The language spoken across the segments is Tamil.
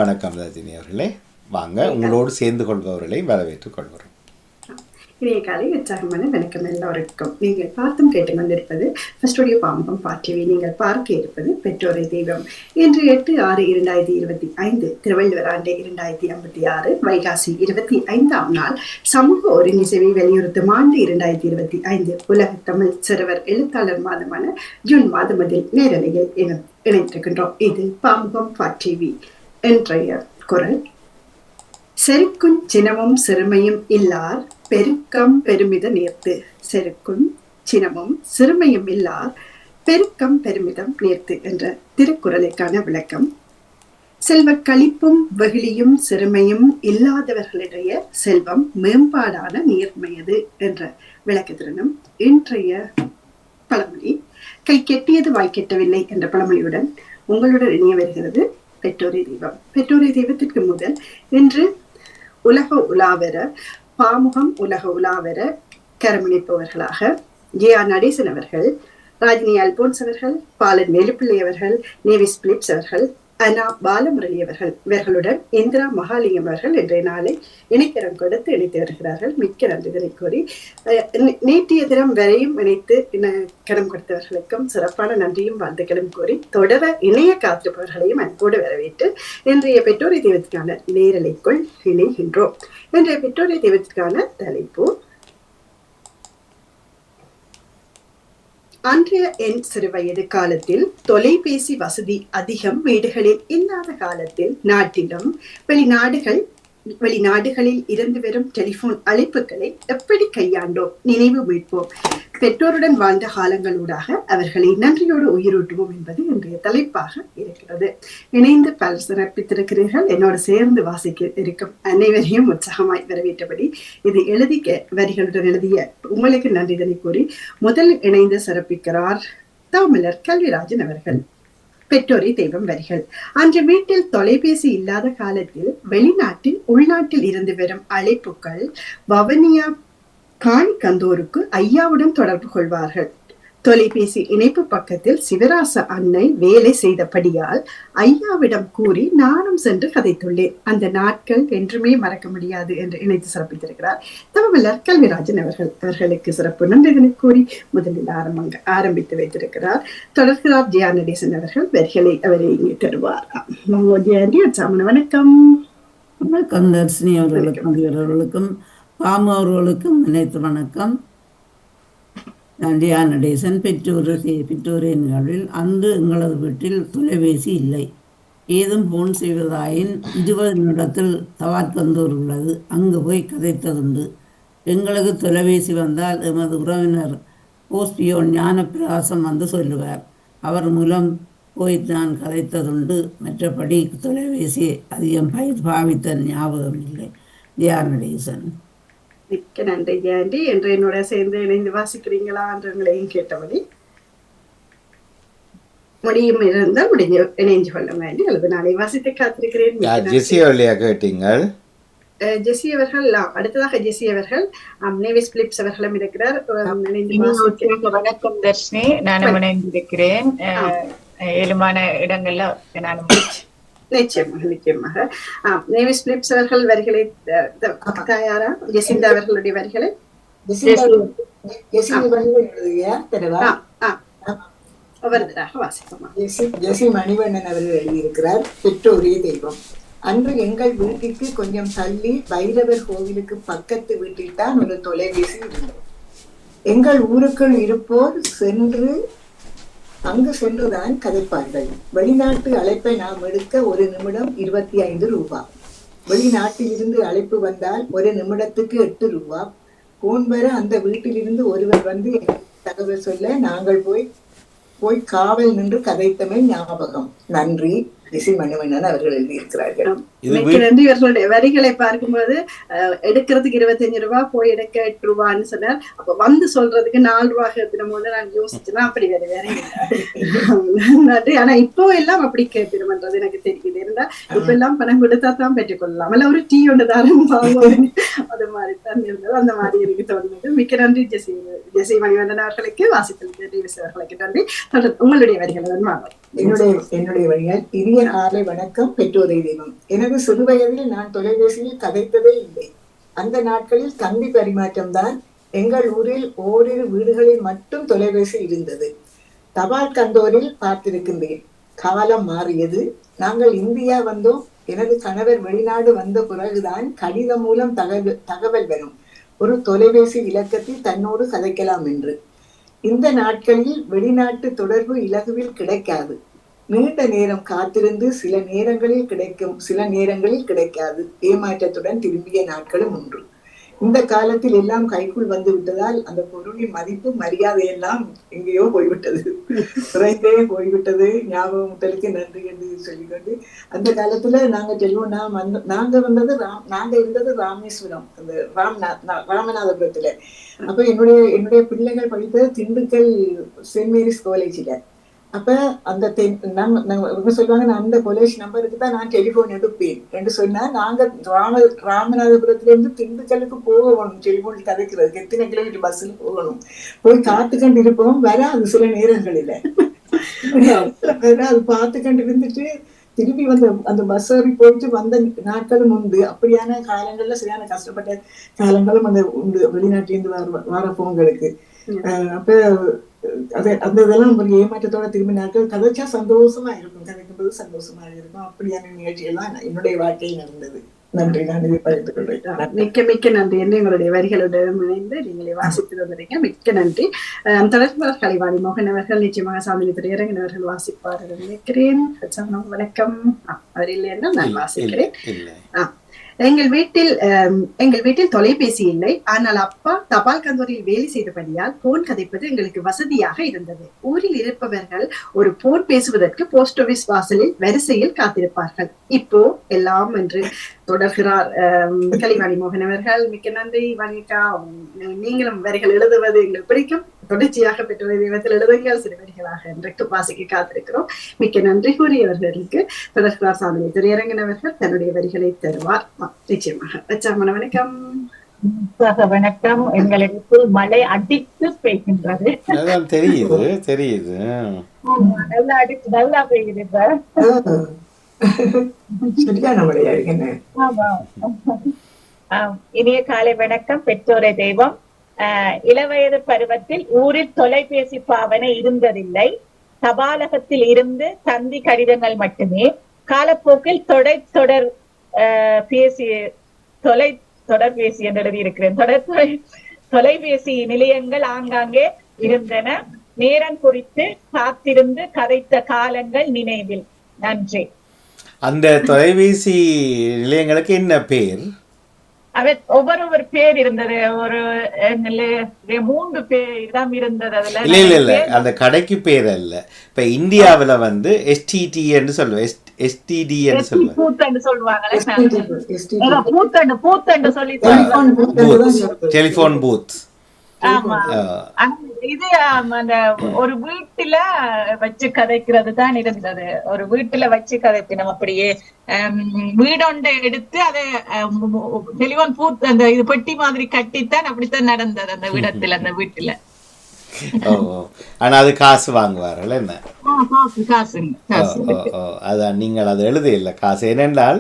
வணக்கம் ரஜினி அவர்களே, வாங்க உங்களோடு சேர்ந்து கொள்பவர்களை வரவேற்றுக் கொள்கிறோம். இணைய காலை உற்சாகமான வணக்கம் எல்லோருக்கும். நீங்கள் பார்த்தும் கேட்டு கொண்டிருப்பது ஸ்டுடியோ பாம்பம் பாட்டிவி. நீங்கள் பார்க்க இருப்பது பெற்றோரை தெய்வம். இன்று 8/6/2025 திருவள்ளுவர் ஆண்டு 2056 வைகாசி 25ஆம் நாள் சமூக ஒருங்கிசைவை வலியுறுத்தும் ஆண்டு 2025 உலக தமிழ் சிறுவர் எழுத்தாளர் மாதமான ஜூன் மாதமதில் நேரலையில் இணைந்திருக்கின்றோம். இது பாம்பம் பாட்டிவி. இன்றைய குரல்: செருக்குஞ் சினமும் சிறுமையும் இல்லார் பெருக்கம் பெருமித நேர்த்து. செருக்கும் சினமும் சிறுமையும் இல்லார் பெருக்கம் பெருமிதம் நேர்த்து என்ற திருக்குறளுக்கான விளக்கம்: செல்வ களிப்பும் வெகுளியும் சிறுமையும் இல்லாதவர்களுடைய செல்வம் மேம்பாடான நேர்மையது என்ற விளக்கத்துடனும் இன்றைய பழமொழி கை கெட்டியது வாய் கெட்டவில்லை என்ற பழமொழியுடன் உங்களுடன் இணைய வருகிறது பெற்றோரை தெய்வம். பெற்றோரை தெய்வத்திற்கு முதல் இன்று உலக உலாவர பாமுகம் உலக உலாவர கரமணிப்பவர்களாக ஜே.ஆர். நடேசன் அவர்கள், ராஜினி அல்போன்ஸ் அவர்கள், பாலன் வேலுப்பிள்ளை அவர்கள், நேவிஸ் பிலிப்ஸ் அவர்கள், அனா பாலமுரளி அவர்கள், இவர்களுடன் இந்திரா மகாலிங்கம் அவர்கள் இன்றைய நாளை இணைக்கரம் கொடுத்து இணைத்து வருகிறார்கள். மிக்க நன்றிதனை கூறி நேற்றைய தினம் வரையும் இணைத்து கரம் கொடுத்தவர்களுக்கும் சிறப்பான நன்றியும் வாழ்த்துக்களும் கூறி தொடர இணைய காத்திருப்பவர்களையும் அன்போடு வரவேற்று இன்றைய பெற்றோரை தெய்வத்திற்கான நேரலைக்குள் இணைகின்றோம். இன்றைய பெற்றோரை தெய்வத்திற்கான தலைப்பு: அன்றைய என் சிறுவயது காலத்தில் தொலைபேசி வசதி அதிகம் வீடுகளில் இல்லாத காலத்தில் நாட்டிலும் வெளிநாடுகளில் இருந்து வரும் டெலிபோன் அழைப்புகளை எப்படி கையாண்டோம், நினைவு மீட்போம். பெற்றோருடன் வாழ்ந்த காலங்களூடாக அவர்களை நன்றியோடு உயிரூட்டுவோம் என்பது இன்றைய தலைப்பாக இருக்கிறது. இணைந்து பலர் சிறப்பித்திருக்கிறீர்கள். என்னோடு சேர்ந்து வாசிக்க இருக்கும் அனைவரையும் உற்சாகமாய் வரவேற்றபடி இது வரிகளுடன் எழுதிய உங்களுக்கு நன்றிதனை கூறி முதல் இணைந்து சிறப்பிக்கிறார் தாமலர் கல்விராஜன் அவர்கள். பெற்றோரை தெய்வம் வரிகள்: அன்று வீட்டில் தொலைபேசி இல்லாத காலத்தில் வெளிநாட்டில் உள்நாட்டில் இருந்து வரும் அழைப்புகள் வவனியா காணிக்கந்தோருக்கு ஐயாவுடன் தொடர்பு கொள்வார்கள். தொலைபேசி இணைப்பு பக்கத்தில் சிவராச அன்னை வேலை செய்தபடியால் ஐயாவிடம் கூறி நானும் சென்று கதைத்துள்ளேன். அந்த நாட்கள் என்றுமே மறக்க முடியாது என்று இணைத்து சிறப்பித்திருக்கிறார் தமிழர் கல்விராஜன் அவர்களுக்கு சிறப்பு நன்றிதனை கூறி முதலில் ஆரம்பித்து வைத்திருக்கிறார். தொடர்கிறார் ஜே.ஆர். நடேசன் அவர்கள். வரிகளை அவரை இங்கே தருவார். வணக்கம். வணக்கம் தர்ஷினி அவர்களுக்கும் பாமு அவர்களுக்கும் நினைத்து வணக்கம். ஜே.ஆர். நடேசன். பெற்றோரை நிகழ்வில் அன்று எங்களது வீட்டில் தொலைபேசி இல்லை. ஏதும் போன் செய்வதாயின் 20 நிமிடத்தில் தவார்கந்தூர் உள்ளது, அங்கு போய் கதைத்ததுண்டு. எங்களுக்கு தொலைபேசி வந்தால் எமது உறவினர் போஸ்பியோன் ஞானப்பிரகாசம் வந்து சொல்லுவார். அவர் மூலம் போய் நான் கதைத்ததுண்டு. மற்றபடி தொலைபேசி அதிகம் பாவித்த ஞாபகம் இல்லை. ஜே.ஆர். நடேசன். மிக்க நன்றி ஜெயந்தி. என்று என்னோட சேர்ந்து இணைந்து வாசிக்கிறீங்களா என்றங்களையும் கேட்டபடி முடியும் இருந்தால் முடிஞ்ச இணைஞ்சு கொள்ள வேண்டி அல்லது நாளை வாசித்து காத்திருக்கிறேன். ஜெசி அவர்கள் அடுத்ததாக ஜெசி அவர்கள் நேவிஸ் பிலிப்ஸ் அவர்களும் இருக்கிறார். வணக்கம் தர்ஷினி, நானும் இணைந்திருக்கிறேன். ஏழுமான இடங்கள்ல நான் நிச்சயமாக நேவிஸ் பிலிப்ஸ் அவர்கள் வரிகளை தயாரா? ஜெசிந்தா அவர்களுடைய வரிகளை ஜெசி மணிவண்ணன் அவர்கள் எழுதியிருக்கிறார். பெற்றோரே தெய்வம். அன்று எங்கள் வீட்டிற்கு கொஞ்சம் தள்ளி பைரவர் கோவிலுக்கு பக்கத்து வீட்டில் தான் ஒரு தொலைபேசி இருந்தது. எங்கள் ஊருக்குள் இருப்போர் அங்கு சென்றுதான் கதைப்பார்கள். வெளிநாட்டு அழைப்பை நாம் எடுக்க 1 நிமிடம் 25 ரூபாய். வெளிநாட்டில் இருந்து அழைப்பு வந்தால் 1 நிமிடத்துக்கு 8 ரூபாய். போன் வர அந்த வீட்டிலிருந்து ஒருவர் வந்து தகவல் சொல்ல நாங்கள் போய் காவல் நின்று கதைத்தமை ஞாபகம். நன்றி. ஜெசி மணிவண்ணன் அவர்கள் எழுதியிருக்கிறார்கள். நன்றி. இவர்களுடைய வரிகளை பார்க்கும்போது எடுக்கிறதுக்கு 25 ரூபாய், போய் எடுக்க 8 ரூபான்னு சொன்னார். அப்ப வந்து சொல்றதுக்கு 4 ரூபாய் கேட்பிடும் போது நான் யோசிச்சுன்னா அப்படி வேற நன்றி. ஆனா இப்போ எல்லாம் அப்படி கேட்பிடும்ன்றது எனக்கு தெரியுது. இருந்தா இப்ப எல்லாம் பணம் கொடுத்தா தான் பெற்றுக்கொள்ளலாம், அல்ல ஒரு டீ ஒன்று தாரம் அது மாதிரி தான் இருந்தது. அந்த மாதிரி எனக்கு தோணுது. மிக்க நன்றி ஜெசி மணிவண்ணன் அவர்களுக்கு, வாசித்தலுக்கு அவர்களுக்கு நன்றி. உங்களுடைய வரிகள் என்னுடைய வரிகள்: இனிய இனிய காலை வணக்கம் பெற்றோரை தெய்வம். எனது சிறுவயதில் நான் தொலைபேசியில் கதைத்ததே இல்லை. அந்த நாட்களில் தந்தி பரிமாற்றம் தான். எங்கள் ஊரில் ஓரிரு வீடுகளில் மட்டும் தொலைபேசி இருந்தது. தபால் கந்தோரில் பார்த்திருக்கின்றேன். காலம் மாறியது. நாங்கள் இந்தியா வந்தோம். எனது கணவர் வெளிநாடு வந்த பிறகுதான் கடிதம் மூலம் தகவல் வரும். ஒரு தொலைபேசி இலக்கத்தில் தன்னோடு கதைக்கலாம் என்று. இந்த நாட்களில் வெளிநாட்டு தொடர்பு இலகுவில் கிடைக்காது. நீண்ட நேரம் காத்திருந்து சில நேரங்களில் கிடைக்கும், சில நேரங்களில் கிடைக்காது. ஏமாற்றத்துடன் திரும்பிய நாட்களும் உண்டு. இந்த காலத்தில் எல்லாம் கைக்குள் வந்து விட்டதால் அந்த பொருளின் மதிப்பு மரியாதை எல்லாம் எங்கேயோ போய்விட்டது, குறைந்தே போய்விட்டது. ஞாபகம் முதலுக்கு நன்றி என்று சொல்லிக்கொண்டு, அந்த காலத்துல நாங்க செல்வோம். நாங்க இருந்தது ராமேஸ்வரம், அந்த ராமநாதபுரத்துல. அப்ப என்னுடைய பிள்ளைகள் படித்தது திண்டுக்கல் செயின்ட் மேரிஸ் காலேஜ்ல. அப்ப அந்த சொல்லுவாங்க, நான் அந்த காலேஜ் நம்பருக்கு தான் நான் டெலிபோன் எடுப்பேன் என்று சொன்னா, நாங்க ராமநாதபுரத்துல இருந்து திண்டுக்கலுக்கு போகணும் டெலிபோன் கதைக்கிறதுக்கு. எத்தனை கிலோமீட்டர் பஸ்ல போகணும். போய் காத்து கண்டு இருப்போம். வராது சில நேரங்களில அது பார்த்து கண்டு இருந்துட்டு திருப்பி அந்த பஸ் ஏறி போயிட்டு வந்த நாட்களும் உண்டு. அப்படியான காலங்கள்ல சரியான கஷ்டப்பட்ட காலங்களும் உண்டு, வெளிநாட்டிலிருந்து வர போங்களுக்கு. அப்ப அந்த இதெல்லாம் ஒரு ஏமாற்றத்தோட திரும்பி நாட்கள் கதைச்சா சந்தோஷமா இருக்கும், கதைக்கும்போது சந்தோஷமா இருக்கும். அப்படியான நிகழ்ச்சியெல்லாம் என்னுடைய வாழ்க்கையில் நடந்தது. நன்றி. நான் இதை பகிர்ந்து கொள்கிறேன். மிக்க நன்றி என்று எங்களுடைய வரிகளுடன் இணைந்து நீங்களே வாசித்து வந்திருக்கீங்க. மிக்க நன்றி. தொடர்பாளர் கலைவாணி மோகன் அவர்கள் நிச்சயமாக சாதனை திரையரங்கன் அவர்கள் வாசிப்பார் நினைக்கிறேன். வணக்கம். அவர் இல்லை என்றால் நான் வாசிக்கிறேன். எங்கள் வீட்டில் தொலைபேசி இல்லை. ஆனால் அப்பா தபால் கந்தூரில் வேலை செய்தபடியால் போன் கதைப்பது எங்களுக்கு வசதியாக இருந்தது. ஊரில் இருப்பவர்கள் ஒரு போன் பேசுவதற்கு போஸ்ட் ஆபீஸ் வாசலில் வரிசையில் காத்திருப்பார்கள். இப்போ எல்லாம் என்று தொடர்கிறார் கலைவாணி மோகன் அவர்கள். மிக்க நன்றி வனிகா. நீங்களும் வரிகள் எழுதுவது எங்களுக்கு பிடிக்கும். தொடர்ச்சியாக பெற்ற தெய்வத்தில் எழுதுங்கள், சிறு வரிகளாக என்று வாசிக்க காத்திருக்கிறோம். மிக்க நன்றி கூறியவர்களுக்கு தொடர்கிறார் சாதனை திரையரங்கன் அவர்கள் தன்னுடைய வரிகளை தருவார். நிச்சயமாக. வச்சாமன வணக்கம். வணக்கம். எங்களுக்கு மழை அடித்து பெய்கின்றது. தெரியுது நல்லா அடித்து நல்லா பெய்கிறது. இனிய காலை வணக்கம் பெற்றோரை தெய்வம். இளவயது பருவத்தில் ஊரில் தொலைபேசி பாவனை இருந்ததில்லை. தபாலகத்தில் இருந்து தந்தி கடிதங்கள் மட்டுமே. காலப்போக்கில் தொடர்பேசி என்று எழுதியிருக்கிறேன். தொலைபேசி நிலையங்கள் ஆங்காங்கே இருந்தன. நேரம் குறித்து காத்திருந்து கதைத்த காலங்கள் நினைவில். நன்றி. அந்த தொலைபேசி நிலையங்களுக்கு என்ன பேர்? ஒவ்வொரு பேர் இருந்தது. ஒரு 3 பேர் தான் இருந்தது. அதுல இல்ல அந்த கடைக்கு பேர் அல்ல. இப்ப இந்தியாவில STT என்று சொல்லுவேன், STD என்று சொல்லுவேன், பூத்தண்டு சொல்லுவாங்களே, பூத்தண்டு சொல்லி டெலிபோன் பூத். ஆமா, இது அந்த ஒரு வீட்டுல வச்சு கதைக்கிறது தான் இருந்தது. ஒரு வீட்டுல வச்சு கதைப்பினோம். அப்படியே வீடொண்டை எடுத்து அதை டெலிபோன் பூத் அந்த இது பெட்டி மாதிரி கட்டித்தான் அப்படித்தான் நடந்தது அந்த விடத்துல, அந்த வீட்டுல. ஆனா அது காசு வாங்குவார்கள் என்ன? அதான் நீங்கள் அதை எழுத இல்லை காசு. ஏனென்றால்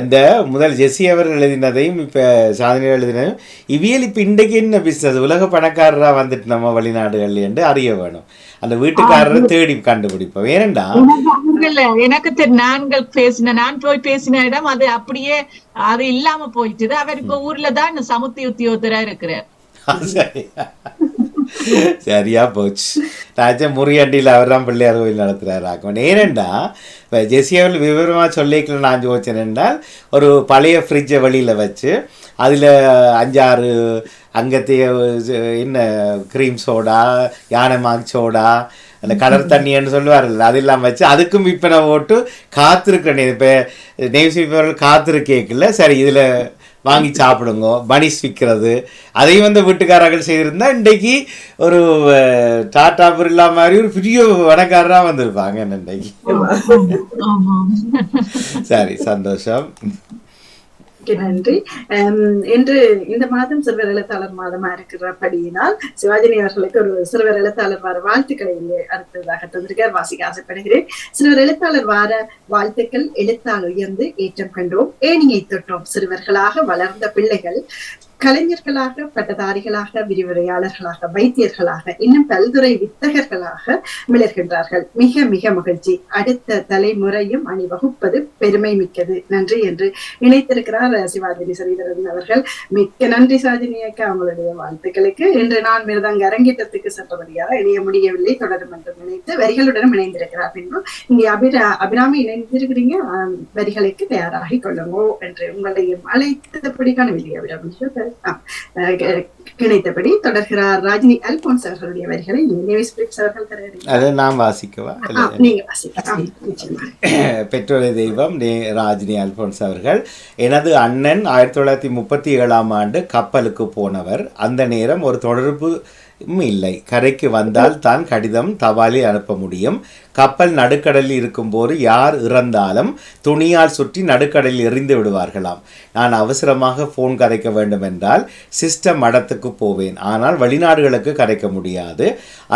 இந்த முதல் ஜெஸ்ஸி அவர்கள் எழுதினதையும் இப்ப சாதனை எழுதினதையும் இவியல் இப்ப இன்றைக்கு என்ன பிசினஸ், உலக பணக்காரரா வந்துட்டு நம்ம வெளிநாடுகள் என்று அறிய வேணும். அந்த வீட்டுக்காரரை தேடி கண்டுபிடிப்போம். ஏனென்றா எனக்கு நான் போய் பேசின இடம் அது அப்படியே அது இல்லாம போயிட்டு. அவர் இப்ப ஊர்ல தான் சமுத்தி உத்தியோகத்தரா இருக்கிறார். சரியா போச்சு. ராஜா முறியாண்டியில் அவர் தான் பிள்ளையார் கோயில் நடத்துகிறாரு. ஏனெண்டா இப்போ ஜெஸ்ஸி அவர்கள் விவரமாக சொல்லிக்கல நான் யோசிச்சேன் என்றால், ஒரு பழைய ஃப்ரிட்ஜை வெளியில் வச்சு அதில் 5-6 அங்கத்தைய என்ன க்ரீம் சோடா, யானை மாக் சோடா, அந்த கலர் தண்ணின்னு சொல்லுவார்கள், அதெல்லாம் வச்சு அதுக்கும் விற்பனை போட்டு காத்திருக்கிறேன். இப்போ நெய்சிப்பவர்கள் காத்திருக்கேக்கில்ல, சரி இதில் வாங்கி சாப்பிடுங்க, பனிஸ் விற்கிறது, அதையும் வீட்டுக்காரர்கள் செய்திருந்தா இன்றைக்கு ஒரு டாடா பிர்லா மாதிரி ஒரு பெரிய வடக்காரராக வந்திருப்பாங்க இன்றைக்கு. சரி, சந்தோஷம். நன்றி. இன்று இந்த மாதம் சிறுவர் எழுத்தாளர் மாதமா இருக்கிறபடியினால் சிவாஜினி அவர்களுக்கு ஒரு சிறுவர் எழுத்தாளர் வார வாழ்த்துக்களை அடுத்ததாக தந்திருக்கார், வாசிக்க ஆசைப்படுகிறேன். சிறுவர் எழுத்தாளர் வார வாழ்த்துக்கள். எழுத்தால் உயர்ந்து ஏற்றம் கண்டோம், ஏணியை தொட்டோம். சிறுவர்களாக வளர்ந்த பிள்ளைகள் கலைஞர்களாக, பட்டதாரிகளாக, விரிவுரையாளர்களாக, வைத்தியர்களாக, இன்னும் பல்துறை வித்தகர்களாக மிளர்கின்றார்கள். மிக மிக மகிழ்ச்சி. அடுத்த தலைமுறையும் அணிவகுப்பது பெருமை மிக்கது. நன்றி என்று இணைத்திருக்கிறார் சிவாஜினி ஸ்ரீதரன் அவர்கள். மிக்க நன்றி சிவாஜினி அக்கா, அவங்களுடைய வாழ்த்துக்களுக்கு. இன்று நான் மிருதங்க அரங்கேற்றத்துக்கு சென்றபடியாக இணைய முடியவில்லை, தொடரும் என்று நினைத்து வரிகளுடனும் இணைந்திருக்கிறார். பின்பு இங்கே அபிராமி இணைந்திருக்கிறீங்க, வரிகளுக்கு தயாராகி கொள்ளுங்கோ என்று உங்களையும் அழைத்தபடி காணவில்லை. அபிராமி கிடைத்தபடி தொடர்கிறார் ராஜினி அல்போன்ஸ் அவர்களுடைய வரிகளை அதை நாம் வாசிக்கவா? பெற்றோரை தெய்வம் ராஜினி அல்போன்ஸ் அவர்கள். எனது அண்ணன் 1937 கப்பலுக்கு போனவர். அந்த நேரம் ஒரு தொடர்பு இல்லை. கரைக்கு வந்தால் தான் கடிதம் தபாலில் அனுப்ப முடியும். கப்பல் நடுக்கடலில் இருக்கும்போது யார் இறந்தாலும் துணியால் சுற்றி நடுக்கடலில் எறிந்து விடுவார்களாம். நான் அவசரமாக ஃபோன் கதைக்க வேண்டும் என்றால் சிஸ்டம் மடத்துக்கு போவேன். ஆனால் வெளிநாடுகளுக்கு கதைக்க முடியாது.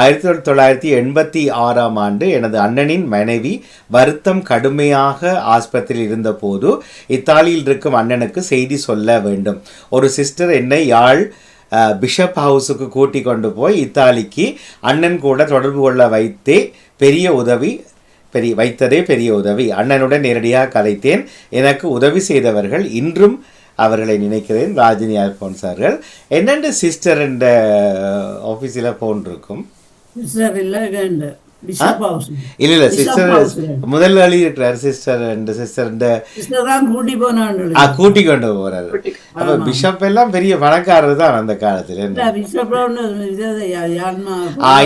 1986 எனது அண்ணனின் மனைவி வருத்தம் கடுமையாக ஆஸ்பத்திரியில் இருந்தபோது இத்தாலியில் இருக்கும் அண்ணனுக்கு செய்தி சொல்ல வேண்டும். ஒரு சிஸ்டர் என்னை யாழ் பிஷப் ஹவுஸுக்கு கூட்டி கொண்டு போய் இத்தாலிக்கு அண்ணன் கூட தொடர்பு கொள்ள வைத்ததே பெரிய உதவி. அண்ணனுடன் நேரடியாக கதைத்தேன். எனக்கு உதவி செய்தவர்கள் இன்றும் அவர்களை நினைக்கிறேன். ராஜினி அல்போன்ஸ் அவர்கள். என்னென்று சிஸ்டர் என்ற ஆஃபீஸில் ஃபோன் இருக்கும்? இல்ல சிஸ்டர் முதல் வழி இருக்கிறார். கூட்டி கொண்டு போறாரு. அப்ப பிஷப் எல்லாம் பெரிய பணக்காரர் தான் அந்த காலத்துல.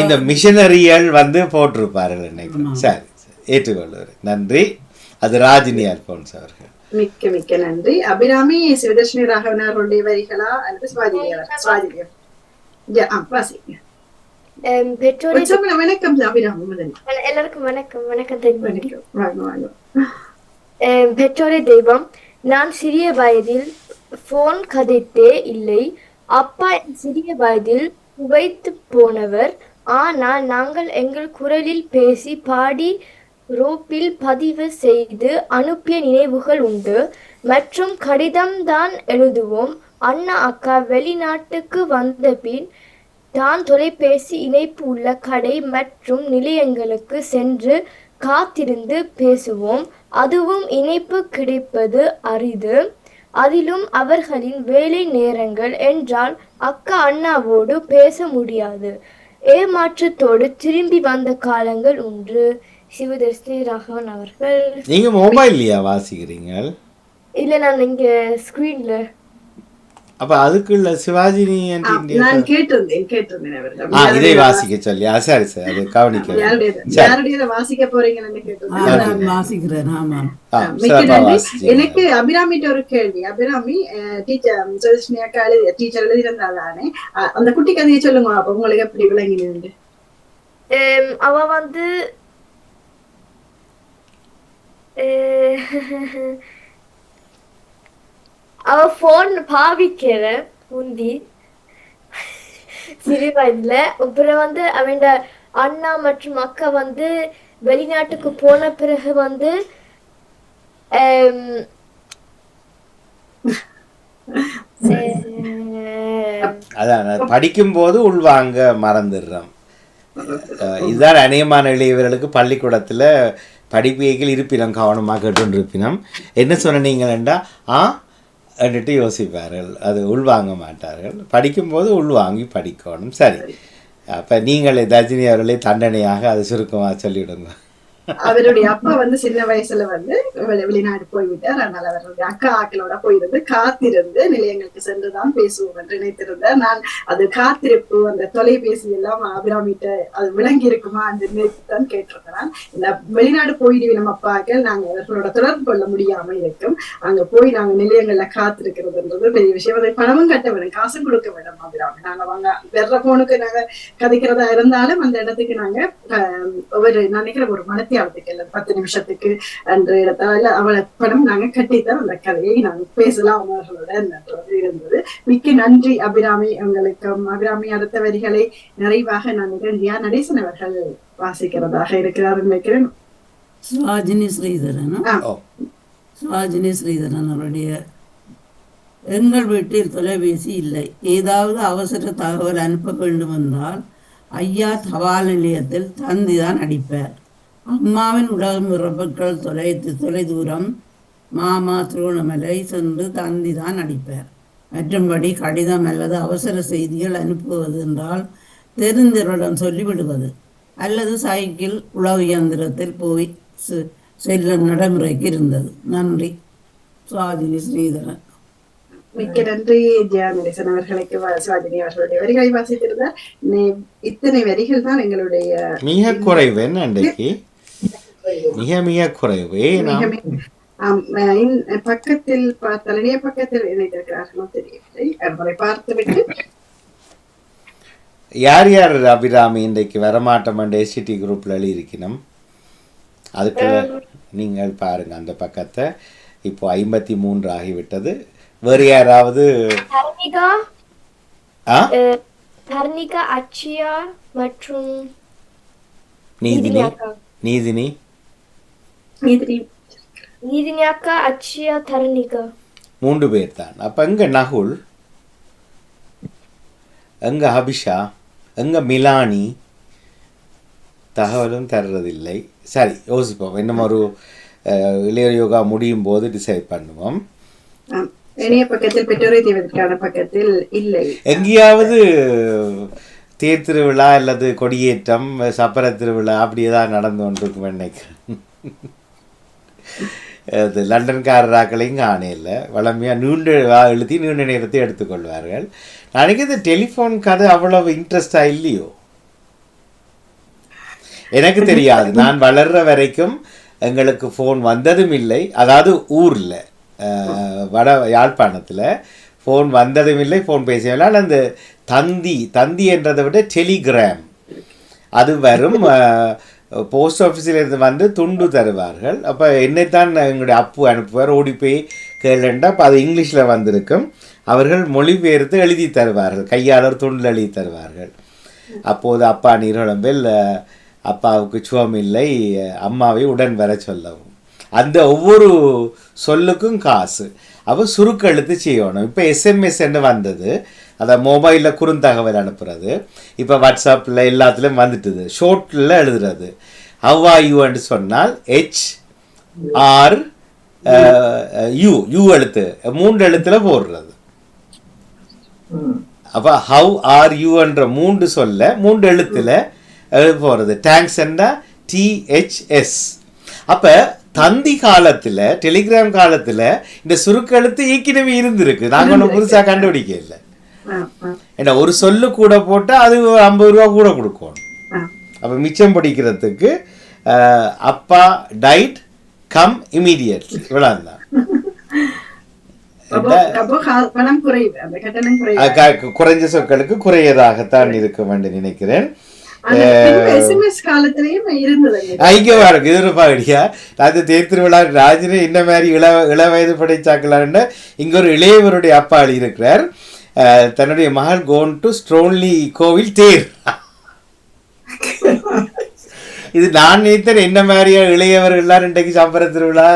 இந்த மிஷனரிகள் போட்டிருப்பார்கள் நினைக்கிறேன். சரி, ஏற்றுக்கொள்வார். நன்றி. அது ராஜினி அல்போன்ஸ் அவர்கள். மிக்க மிக்க நன்றி. அபிராமி சிவதர்ஷினி ராகவன் அவர்களுடைய வரிகளா அல்லது சுவாஜினி? வாசிங்க. எல்லாருக்கும் வணக்கம். பெற்றோரை தெய்வம். நான் சிறிய வயதில் போன் கதைத்தே இல்லை. அப்பா சிறிய வயதில் குவைத்து போனவர். ஆனால் நாங்கள் எங்கள் குரலில் பேசி பாடி ரோப்பில் பதிவு செய்து அனுப்பிய நினைவுகள் உண்டு. மற்றும் கடிதம் தான் எழுதுவோம். அண்ணா அக்கா வெளிநாட்டுக்கு வந்த பின் தான் தொலைபேசி இணைப்பு உள்ள கடை மற்றும் நிலையங்களுக்கு சென்று காத்திருந்து பேசுவோம். அதுவும் இணைப்பு கிடைப்பது அரிது. அதிலும் அவர்களின் வேலை நேரங்கள் என்றால் அக்கா அண்ணாவோடு பேச முடியாது. ஏமாற்றத்தோடு திரும்பி வந்த காலங்கள் உண்டு. சிவதர்ஷினி ராகவன் அவர்கள். நீங்க மொபைல்லையா வாசிக்கிறீங்க? இல்ல, நான் இங்க ஸ்கிரீன்ல. அப்ப அதுக்குள்ள சிவாஜினி நான் கேட்டிருந்தேன் இதை வாசிக்க சொல்லி. சரி சரி, அது கவனிக்க. வாசிக்க போறீங்கன்னு எனக்கு அபிராமிட்ட ஒரு கேள்வி. அபிராமி டீச்சர் எழுதியிருந்தாதானே, அந்த குட்டி கதையை சொல்லுங்க. அப்ப உங்களுக்கு எப்படி விளங்கினு? அவ அவ போன் பாவிக்கிற முந்தி சிறு வயதுல. அப்புறம் அவன் அண்ணா மற்றும் அக்கா வெளிநாட்டுக்கு போன பிறகு அதான் படிக்கும் போது உள்வாங்க மறந்துடுறோம். இதுதான் அநேகமான இளையவர்களுக்கு பள்ளிக்கூடத்துல படிப்பியைகள் இருப்பினம் கவனமாக கேட்டுருப்பினம். என்ன சொன்னீங்களா என்றுட்டு யோசிப்பார்கள், அது உள்வாங்க மாட்டார்கள். படிக்கும்போது உள்வாங்கி படிக்கணும். சரி, அப்போ நீங்கள் ரஜினி அவர்களே தண்டனையாக அது சுருக்கமாக சொல்லிவிடுங்க. அவருடைய அப்பா சின்ன வயசுல வெளிநாடு போய்விட்டார். அதனால அவருடைய அக்கா ஆக்களோட போயிருந்து காத்திருந்து நிலையங்களுக்கு சென்றுதான் பேசுவோம் என்று நினைத்திருந்தார். நான் அது காத்திருப்பு, அந்த தொலைபேசி எல்லாம் அபிராமிட்ட அது விளங்கி இருக்குமா அந்த நினைத்துதான் கேட்டிருக்கிறேன். வெளிநாடு போயிடுவி நம்ம அப்பாக்கள், நாங்க அவர்களோட தொடர்பு கொள்ள முடியாம இருக்கும். அங்க போய் நாங்க நிலையங்கள்ல காத்திருக்கிறதுன்றது பெரிய விஷயம். அதை பணமும் கட்ட வேணும், காசும் கொடுக்க வேணும். அபிராமி நாங்க வெற போனுக்கு நாங்க கதைக்கிறதா இருந்தாலும் அந்த இடத்துக்கு நாங்க நான் நினைக்கிற ஒரு மனத்தியால மணித்தியாலத்துக்கு இல்லை 10 நிமிஷத்துக்கு அன்று இடத்தால அவளை படம் நாங்க கட்டித்தான் அந்த கதையை நாங்க பேசலாம் அவர்களோட நன்றது இருந்தது. மிக்க நன்றி அபிராமி. உங்களுக்கும் அபிராமி அடுத்த வரிகளை நிறைவாக நான் நிகழ்ந்தியா நடேசன் அவர்கள் வாசிக்கிறதாக இருக்கிறார் நினைக்கிறேன். சுவாஜினி ஸ்ரீதரன் சுவாஜினி ஸ்ரீதரன் அவருடைய எங்கள் வீட்டில் தொலைபேசி இல்லை. ஏதாவது அவசர தகவல் அனுப்ப வேண்டும் என்றால் ஐயா தபால் நிலையத்தில் தந்திதான் அடிப்பார். அம்மாவின் உலகம் உறவுகள் தொலைதூரம் மாமா திருவண்ணாமலை சென்று தந்திதான் அடிப்பார். மற்றும்படி கடிதம் அல்லது அவசர செய்திகள் அனுப்புவது என்றால் தெரிந்தவரிடம் சொல்லிவிடுவது அல்லது சைக்கிள் உழவு இயந்திரத்தில் போய் செல்ல நடைமுறைக்கு இருந்தது. நன்றி. சுவாஜினி ஸ்ரீதரன். மிக்க நன்றி ஜெயநடேசன் அவர்களுக்கு. சுவாஜினி அவர்களுடைய வரிகளை வாசித்திருந்தார். இத்தனை வரிகள் தான் எங்களுடைய மிக குறைவு. என்ன அன்றைக்கு மிக மிக குறைவு. பக்கத்தில் பார்த்தால் இணைய பக்கத்தில் இணைந்திருக்கிறார்களோ தெரியவில்லை. அவரை பார்த்துவிட்டு யார் யார் அபிராமி இன்றைக்கு வரமாட்டோம் எஸ்டிடி குரூப்ல எழுதியிருக்கணும். அதுக்கு நீங்கள் பாருங்க அந்த பக்கத்தை. இப்போ 53 ஆகிவிட்டது. வேறு யாராவது? தர்ணிகா அச்சியா மற்றும் நீதினி அக்கா அச்சியா தர்ணிகா 3 பேர் தான். அப்ப எங்க நகுல், எங்க அபிஷா, எங்க மிலானி? தகவலும் தர்றதில்லை. சரி, யோசிப்போம். இன்னும் ஒரு இளையர் யோகா முடியும் போது டிசைட் பண்ணுவோம். இணைய பக்கத்தில் பெற்றோரை தீவதற்கான பக்கத்தில் இல்லை. எங்கேயாவது தேர் திருவிழா அல்லது கொடியேற்றம் சப்பர திருவிழா அப்படியேதான் நடந்து கொண்டிருக்கும் நினைக்கிறேன். லண்டன்காரராக்களையும் காணையில் வளமையாக நீண்ட எழுதி நீண்ட நேரத்தை எடுத்துக்கொள்வார்கள். நாளைக்கு இந்த டெலிஃபோன் கதை அவ்வளவு இன்ட்ரெஸ்டாக இல்லையோ எனக்கு தெரியாது. நான் வளர்ற வரைக்கும் எங்களுக்கு ஃபோன் வந்ததும் இல்லை. அதாவது ஊரில் வட யாழ்ப்பாணத்தில் ஃபோன் வந்ததும் இல்லை, ஃபோன் பேசலாம். அந்த தந்தி என்றதை விட டெலிகிராம் அது வரும். போஸ்ட் ஆஃபீஸிலிருந்து வந்து துண்டு தருவார்கள். அப்போ என்னைத்தான் எங்களுடைய அப்பு அனுப்புவார், ஓடி போய் கேளுண்டா. அப்போ அது இங்கிலீஷில் வந்திருக்கும். அவர்கள் மொழிபெயர்த்து எழுதி தருவார்கள், கையாளர் துண்டில் எழுதி தருவார்கள். அப்போது அப்பா நீரோளம்பில் அப்பாவுக்கு சுகம் இல்லை, அம்மாவை உடன் வர சொல்லவும். அந்த ஒவ்வொரு சொல்லுக்கும் காசு. அப்போ சுருக்கெழுத்து செய்யணும். இப்போ எஸ்எம்எஸ் என்ன வந்தது, அதை மொபைலில் குறுந்தகவல் அனுப்புறது. இப்போ வாட்ஸ்அப்பில் எல்லாத்துலேயும் வந்துட்டுது. ஷோர்ட்டில் எழுதுறது. ஹவ் ஆர் யூன்னு சொன்னால் HRU எழுத்து 3 எழுத்தில் போடுறது. அப்போ ஹவ் ஆர் யூன்ற 3 சொல்ல 3 எழுத்தில் போகிறது. தேங்க்ஸ் என்ன THS. அப்போ தந்தி காலத்தில் டெலிகிராம் காலத்தில் இந்த சுருக்கெழுத்து ஏற்கனவே இருந்திருக்கு. நாங்கள் ஒன்றும் புதுசாக கண்டுபிடிக்க இல்லை. ஏன்னா ஒரு சொல்லு கூட போட்டால் அது 50 ரூபா கூட கொடுக்கணும். அப்போ மிச்சம் படிக்கிறதுக்கு அப்பா டைட் கம் இமீடியட்லி இவ்வளோதான். குறைஞ்ச சொற்களுக்கு குறையதாகத்தான் இருக்கும் என்று நினைக்கிறேன். தேர் திருவிழா ராஜினி இந்த மாதிரி இள வயது படைச்சாக்கலான்னு இங்க ஒரு இளையவருடைய அப்பாளி இருக்கிறார். தன்னுடைய மகள் கோன் டு ஸ்ட்ரோன்லி கோவில் தேர். இது நான் நினைத்தேன் என்ன மாதிரியா இளையவர்கள் எல்லாம் இன்றைக்கு சம்பர திருவிழா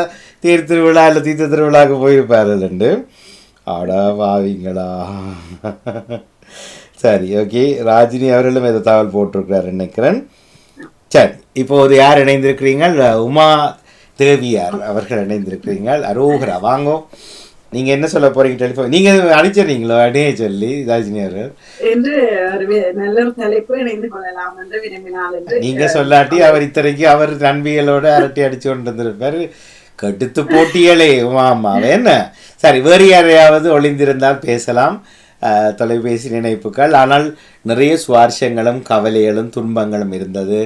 தேர் திருவிழா இல்லை தீர்த்த திருவிழாவுக்கு போயிருப்பார்கள். ஆடா வாவிங்களா. சரி, ஓகே. ராஜினி அவர்களும் இதை தகவல் போட்டிருக்கிறார் நினைக்கிறேன். சரி, இப்போது யார் இணைந்திருக்கிறீங்கள்? உமா தேவியார் அவர்கள் இணைந்திருக்கிறீங்கள். அரோகரா வாங்கோ. நீங்க என்ன சொல்ல போறீங்க? டெலிஃபோன் நீங்க அனுப்பிச்சிருந்தீங்களோ அடையே சொல்லி ராஜினி அவர்கள் என்று நல்ல ஒரு தலைப்பு இணைந்து கொள்ளலாம் என்று விரும்பினால் என்று நீங்க சொல்லாட்டி அவர் இத்தனைக்கு அவர் நண்பிகளோட அரட்டி அடிச்சு கொண்டு வந்திருப்பாரு. கடுத்து போட்டியலே உமாமாவே என்ன. சரி, வேறு யாரையாவது ஒளிந்திருந்தால் பேசலாம். தொலைபேசி நினைப்புகள். ஆனால் நிறைய சுவாரஸ்யங்களும் கவலைகளும் துன்பங்களும் இருந்தது.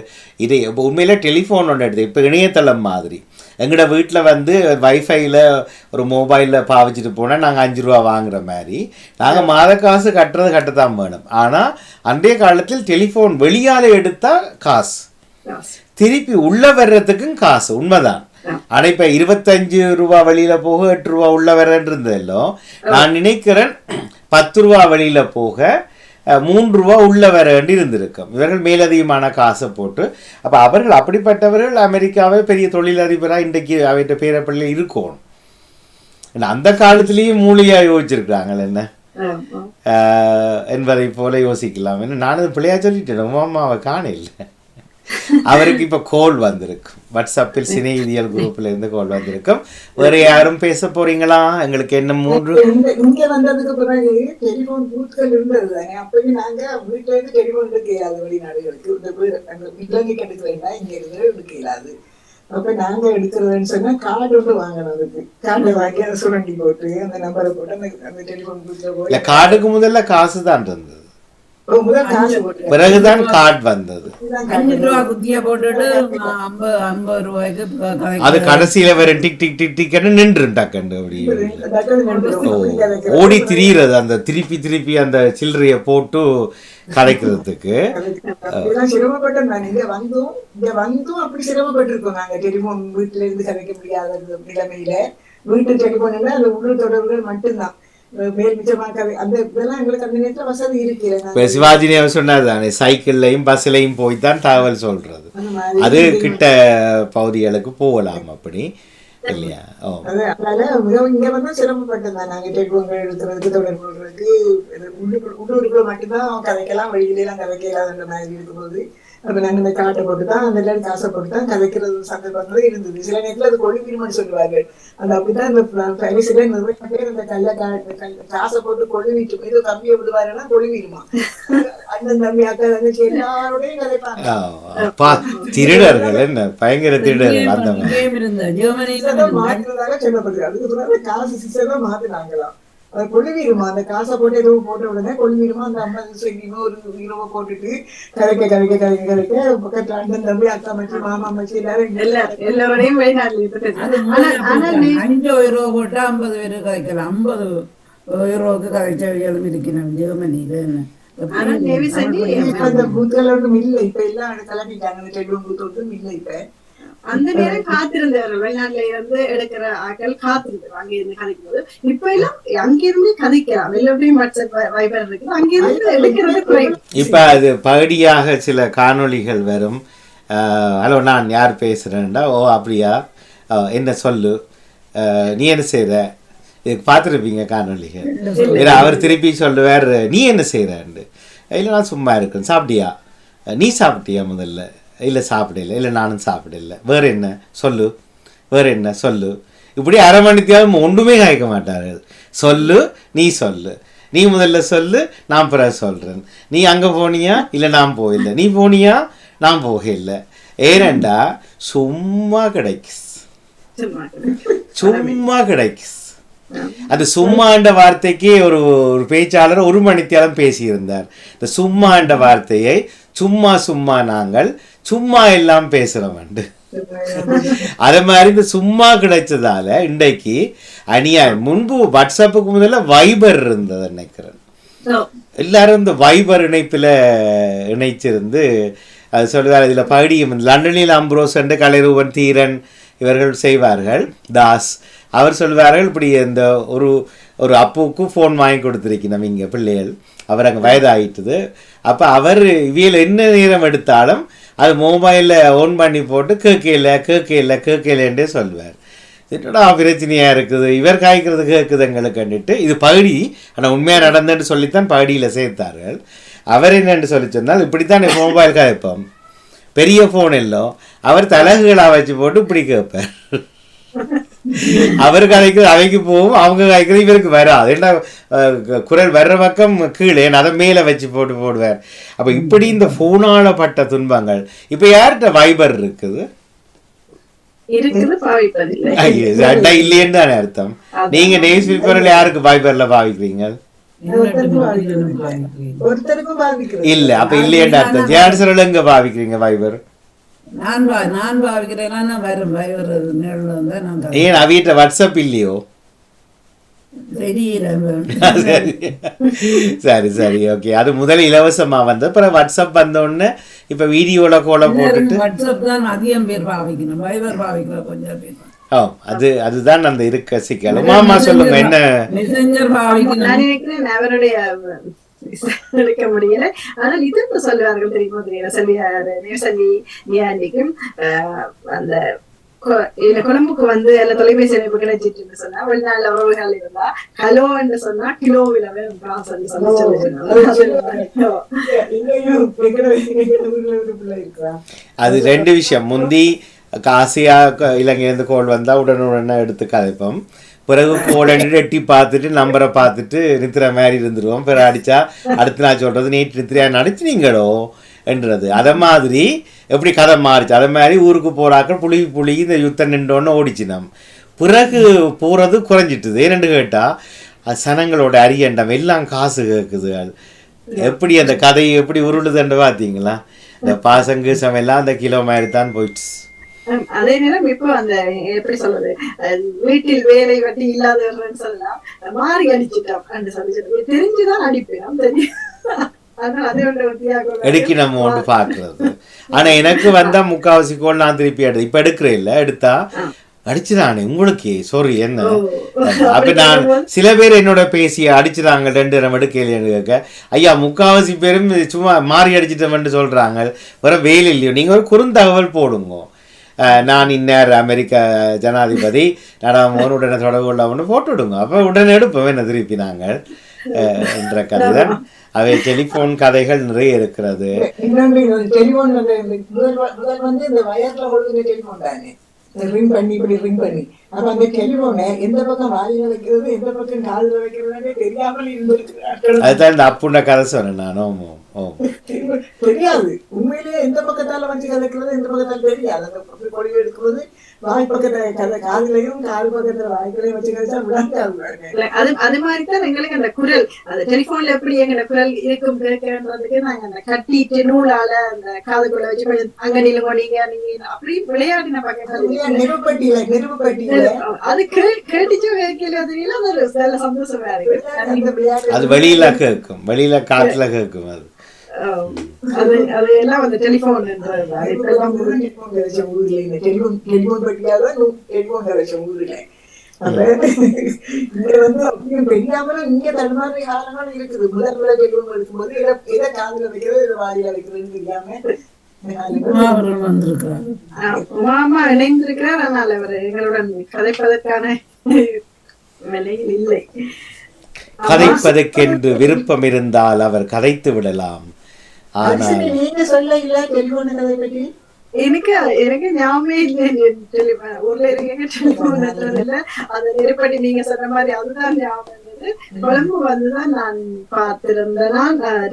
இது உண்மையில டெலிஃபோன் ஒன்று எடுத்து இப்போ இணையதளம் மாதிரி எங்களோட வீட்டில் வந்து வைஃபையில் ஒரு மொபைலில் பாவிச்சுட்டு போனால் நாங்கள் 5 ரூபா வாங்குகிற மாதிரி நாங்கள் மாத காசு கட்டத்தான் வேணும். ஆனால் அன்றைய காலத்தில் டெலிஃபோன் வெளியால் எடுத்தால் காசு திருப்பி உள்ள வர்றதுக்கும் காசு உண்மைதான். ஆனா இப்ப 25 ரூபா வெளியில போக 8 ரூபா உள்ள வர்றன்றதோ நான் நினைக்கிறேன் 10 ரூபா வெளியில போக 3 ரூபா உள்ள வர வேண்டி இருந்திருக்கும். இவர்கள் மேலதிகமான காசை போட்டு அப்ப அவர்கள் அப்படிப்பட்டவர்கள் அமெரிக்காவை பெரிய தொழிலதிபராக இன்றைக்கு அவற்ற பேரப்பள்ளி இருக்கணும். அந்த காலத்திலேயும் மூலியா யோசிச்சிருக்கிறாங்க என்ன என்பதை போல யோசிக்கலாம். நானும் பிள்ளையா சொல்லிட்டேன் அம்மாவை காண இல்லை. அவருக்கு இப்ப கோல் வந்திருக்கும், வாட்ஸ்அப்பில் சினையியல் குரூப்ல இருந்து கோல் வந்திருக்கும். வேற யாரும் பேச போறீங்களா? எங்களுக்கு என்ன 3 இங்க வந்ததுக்கு பிறகு டெலிபோன் பூத்கள் இருந்தது தானே. அப்பயும் நாங்க வீட்டுல இருந்து டெலிபோன் எடுக்க வெளிநாடுகளுக்கு வீட்டுல இருந்து எடுக்க வேண்டாம், இங்க இருந்து எடுக்க இயலாது. அப்ப நாங்க எடுக்கிறதுன்னு சொன்னா கார்டு ஒன்று வாங்கணும். அதுக்கு கார்டை வாங்கி அதை சுரண்டி போட்டு அந்த நம்பரை போட்டு அந்த டெலிபோன் பூத்துல போய் கார்டுக்கு முதல்ல காசு தான் இருந்தது, பிறகுதான் கார்டு வந்தது. 5 ரூபா குத்திய போட்டுட்டு 50 ரூபாய்க்கு அது கடைசியில வேற டிக் டிக் டிக் டிக்னு நின்று டக்கண்டு அப்படி ஓடி திரியிறது. அந்த திருப்பி அந்த சில்லறைய போட்டு கலைக்கிறதுக்கு சிரமப்பட்டோம். நான் இங்க வந்தும் அப்படி சிரமப்பட்டிருக்கோம். நாங்க டெலிபோன் வீட்டுல இருந்து கலைக்க முடியாத நிலைமையில வீட்டு டெலிபோன் அந்த உள்ளூர் தொடர்புகள் மட்டும்தான். சிவாஜி சொன்னதுதானே, சைக்கிள்லையும் பஸ்லையும் போய்தான் தகவல் சொல்றது. அது கிட்ட பகுதிகளுக்கு போகலாம் அப்படி இல்லையா? இங்க வந்து சிரமப்பட்டதான். நாங்க டெலிபோன்கள் எடுக்கிறதுக்கு தொடர்பு கொள்றதுக்கு உள்ளூருக்குள்ள மட்டும்தான் கதைக்கலாம், வெளியில எல்லாம் கதைக்கலாதுன்ற மாதிரி இருக்கும்போது அப்ப நாங்க இந்த காட்டை போட்டுதான் அந்த எல்லாரும் காசை போட்டுதான் கதைக்கிறது சந்தர்ப்பங்கள் இருந்தது. சில நேரத்துல அது கொழுவீருமான்னு சொல்லுவார்கள். அந்த அப்படிதான் இந்த பரிசுல நிறைய பேர் இந்த காசை போட்டு கொழுவிட்டு ஏதோ கம்மியை விடுவாருன்னா கொழுவீருமா அண்ணன் தம்பி அக்கா தங்கச்சி எல்லாரோடையும் கதைப்பாங்க. திருடர்கள் என்ன பயங்கர திருடர்கள் அந்த மாற்றுறதாக சொல்லப்படுது. அதுக்கு பிறகு காசு சிஸ்டம் மாத்தினாங்களாம். அது கொழுவீருமா அந்த காசை போட்டு எதுவும் போட்ட உடனே கொழுவீருமா அந்த 50 சென்டிமோ ஒரு 1 கிலோ போட்டுட்டு கதைக்க பக்கத்துல அண்ணன் தம்பி அக்கா மச்சி மாமா மச்சி எல்லாரோடையும் வெளிநாட்டுல 5 ரூபா போட்டா 50 பேரு கதைக்கலாம். 50 ரூபாய்க்கு கதைச்சவர்களும் இருக்கணும் ஜெர்மனியில. அந்த பூத்துகள் ஒன்றும் இல்லை. இப்ப எல்லாம் கிளம்பிட்டாங்க. அந்த டெலிபோன் பூத்து ஒன்றும் இல்லை. இப்ப அந்த நேரம் காத்திருந்தவர் வெளிநாட்டுல இருந்து எடுக்கிற ஆட்கள் காத்திருந்தார் அங்க இருந்து கதைக்கிறது. இப்ப எல்லாம் அங்கிருந்து கதைக்கலாம். எல்லாத்தையும் வாட்ஸ்அப் வைபர் இருக்கு, அங்கிருந்து எடுக்கிறது குறைவு. இப்ப அது பகுதியாக சில காணொளிகள் வரும். ஹலோ நான் யார் பேசுறேன்டா, ஓ அப்படியா, என்ன சொல்லு, நீ என்ன செய்யற, இதுக்கு பார்த்துருப்பீங்க காணொளிகள். இல்லை அவர் திருப்பி சொல்லுவார் நீ என்ன செய்யறேன்னு. இல்லை நான் சும்மா இருக்கேன். சாப்பிட்டியா, நீ சாப்பிட்டியா, முதல்ல இல்லை சாப்பிடல, இல்லை நானும் சாப்பிடல, வேறு என்ன சொல்லு, வேறு என்ன சொல்லு. இப்படி அரை மணித்தியாலும் ஒன்றுமே கேட்க மாட்டார்கள். சொல்லு, நீ சொல்லு, நீ முதல்ல சொல்லு, நான் பிறகு சொல்கிறேன். நீ அங்கே போனியா, இல்லை நான் போயில்லை, நீ போனியா, நான் போகல. ஏனண்டா சும்மா கிடைக்கு, சும்மா கிடைக்கு. அந்த சும்மாண்ட வார்த்தைக்கு ஒரு பேச்சாளர் 1 மணித்தியாலும் பேசியிருந்தார். இந்த சும்மாண்ட வார்த்தையை சும்மா சும்மா நாங்கள் சும்மா எல்லாம் பேசுறோம். அதே மாதிரி இந்த சும்மா கிடைச்சதால இன்றைக்கு அநியாயம். முன்பு வாட்ஸ்அப்புக்கு முதல்ல வைபர் இருந்தது நினைக்கிறேன். எல்லாரும் இந்த வைபர் இணைப்பில் இணைச்சிருந்து அது சொல்லுவார். இதில் பகுதியும் லண்டனில் அம்ப்ரோஸ் என்று கலைரூபன் தீரன் இவர்கள் செய்வார்கள். தாஸ் அவர் சொல்வார்கள் இப்படி இந்த ஒரு அப்புவுக்கு ஃபோன் வாங்கி கொடுத்துருக்கணும் இங்கே பிள்ளைகள். அவர் அங்கே வயதாகிட்டுது. அப்போ அவர் இவியல் என்ன நேரம் எடுத்தாலும் அது மொபைலில் ஓன் பண்ணி போட்டு கேட்கலன்றே சொல்வார். என்னடா பிரச்சனையாக இருக்குது, இவர் காய்க்கிறது கேட்குது எங்களுக்கு கண்டுட்டு. இது பகுதி, ஆனால் உண்மையாக நடந்துன்னு சொல்லித்தான் பகுதியில் சேர்த்தார்கள். அவர் என்னென்னு சொல்லி சொன்னால் இப்படித்தான் மொபைல் காய்ப்போம், பெரிய ஃபோன் எல்லாம் அவர் தலகுகளாக வச்சு போட்டு இப்படி கேட்பார். அவர் கதைக்கிறது அவைக்கு போகும், அவங்க கதைக்கிறது இவருக்கு வராது. ஏன்னா குரல் வர்ற பக்கம் கீழே அதை மேலே வச்சு போடுவார். அப்போ இப்படி இந்த ஃபோனால பட்ட துன்பங்கள். இப்போ யார்கிட்ட வைபர் இருக்குது இல்லைன்னு தானே அர்த்தம். நீங்க நியூஸ் பேப்பரில் யாருக்கு வைபர்ல பாவிக்கிறீங்க? இல்ல அப்ப இல்லையேன்னு அர்த்தம். யார் சொல்ல எங்க பாவிக்கிறீங்க வைபர்? நான் பாவிக்கிறேன். ஏன் வீட்டுல வாட்ஸ்அப் இல்லையோ? தெரியல. சரி சரி ஓகே. அது முதல் இலவசமா வந்து அப்புறம் வாட்ஸ்அப் வந்தோடனே இப்ப வீடியோல கோல போட்டுட்டு வாட்ஸ்அப் தான் அதிகம் பேர் பாவிக்கணும், வைபர் பாவிக்கிற கொஞ்சம் பேர். ஓ அதுதான் அந்த இருக்க சிக்கல். மாமா சொல்லுங்க என்ன? மெசஞ்சர் பாவிக்கணும். நான் நினைக்கிறேன் அவருடைய எடுக்க முடியல. ஆனால் இது இப்ப சொல்லுவார்கள் தெரியுமா, நேசனிக்கும் அந்த கொழும்புக்கு வந்து எல்லா தொலைபேசி இணைப்பு கிடைச்சிட்டு சொன்னா வெளிநாட்டுல உறவுகள் இருந்தா ஹலோ என்று சொன்னா கிலோவில அது ரெண்டு விஷயம். முந்தி ஆசியா இலங்கையிலேருந்து கோல் வந்தால் உடனுடனே எடுத்து கதைப்போம். பிறகு கோல் எட்டி பார்த்துட்டு நம்பரை பார்த்துட்டு நித்திர மாதிரி இருந்துருவோம். பிறகு அடித்தா அடுத்து நான் சொல்கிறது நேற்று நித்திரையா நடிச்சினீங்களோ என்றது. அதை மாதிரி எப்படி கதை மாறிச்சு. அதை மாதிரி ஊருக்கு போகிறாக்கள் புளி இந்த யுத்தம் நின்றோன்னு ஓடிச்சினோம். பிறகு போகிறது குறைஞ்சிட்டுது. ஏன்னு கேட்டால் சனங்களோட அரியண்டம் எல்லாம் காசு கேட்குது. அது எப்படி அந்த கதையை எப்படி உருளுதுன்னு பார்த்தீங்களா? இந்த பாசங்கு எல்லாம் அந்த கிலோ மாதிரி தான் போயிடுச்சு. அதே நேரம் இப்போ அந்த எப்படி சொல்றது, வீட்டில் வேலை வட்டி இல்லாதவர்ன்னு சொல்லலாம் மாறி அடிச்சுட்டோம் சொல்லி தெரிஞ்சுதான் அடிப்பேன் தெரியும். எடுக்கி நம்ம ஒன்று பார்க்கறது. ஆனா எனக்கு வந்தா முக்காவாசி கோல் நான் திருப்பி இப்ப எடுக்கிறேன் இல்ல, எடுத்தா அடிச்சுதானே உங்களுக்கு சாரி என்ன. அப்ப நான் சில பேர் என்னோட பேசி அடிச்சுறாங்க 2 நம்ம எடுக்கலைன்னு கேட்க, ஐயா முக்காவாசி பேரும் சும்மா மாறி அடிச்சிட்டோம்னு சொல்றாங்க. வேற வேலை இல்லையோ, நீங்க ஒரு குறுந்தகவல் போடுங்க. நான் இன்னார் அமெரிக்க ஜனாதிபதி நடமோன் உடனே தொடர்பு கொள்ளாமன்னு போட்டு விடுங்க. அப்போ உடனே எடுப்போம் என்ன திருப்பி நாங்கள் என்ற கதை தான். அவை டெலிஃபோன் கதைகள் நிறைய இருக்கிறது. டெலிஃபோன் முதல் வந்து இந்த வயர்ல ஒழுங்கு டெலிஃபோன் தானே ரிங் பண்ணி இப்படி ரிங் பண்ணி, அப்ப அந்த டெலிஃபோனை எந்த பக்கம் வாயில வைக்கிறது எந்த பக்கம் காதுல வைக்கிறதுனே தெரியாமல் இருந்திருக்கிறார்கள். அதுதான் இந்த அப்புண்ட கதை சொன்னேன் நானும். தெரியாது உண்மையிலேயே எந்த பக்கத்தால வச்சு கதைக்கிறது எந்த பக்கத்தால தெரியாது. அந்த கொடி எடுக்கிறது வாய் பக்கத்தை காதுலையும் காது பக்கத்துல வாய்க்களையும் வச்சு கழிச்சா விடாது. அது மாதிரிதான் எங்களுக்கு அந்த குரல் அந்த டெலிபோன்ல எப்படி எங்க குரல் இருக்கும் கேட்கறதுக்கு நாங்க அந்த கட்டிட்டு நூலால அந்த காதுக்குள்ள வச்சு கொஞ்சம் அங்க நிலுங்க நீங்க அப்படி விளையாடின பக்கம் நெருப்புப்பட்டியில அது கேட்டுச்சு கேட்கல தெரியல. அது ஒரு நல்ல சந்தோஷமா இருக்கு. அது வெளியில கேட்கும், வெளியில காத்துல கேட்கும். அது அது எல்லாம் அந்த டெலிபோன் டெலிபோன் பட்டியாதான் டெலிபோன் ஊர்ல. அப்ப இங்க வந்து அப்படியும் தெரியாமலும் இங்க தடுமாறு காரணங்களும் இருக்குது. முதல்ல டெலிபோன் எடுக்கும்போது எதை காதுல வைக்கிறது எதை வாயில வைக்கிறதுன்னு தெரியாம மாமா இணைந்திருக்கிறார். ஆனால் அவர் எங்களுடன் கதைப்பதற்கான நிலையில் இல்லை. கதைப்பதற்கென்று விருப்பம் இருந்தால் அவர் கதைத்து விடலாம். ஆனால் நீங்க சொல்ல இல்ல டெலிபோன் கதை பற்றி எனக்கு ஞாபகமே இல்லை. ஊர்ல இருக்கீங்க டெலிபோன் இல்ல அதை நெருப்படி நீங்க சொன்ன மாதிரி அதுதான் ஞாபகம் இருந்தது. கொழும்பு வந்துதான் நான் பார்த்திருந்தேன்னா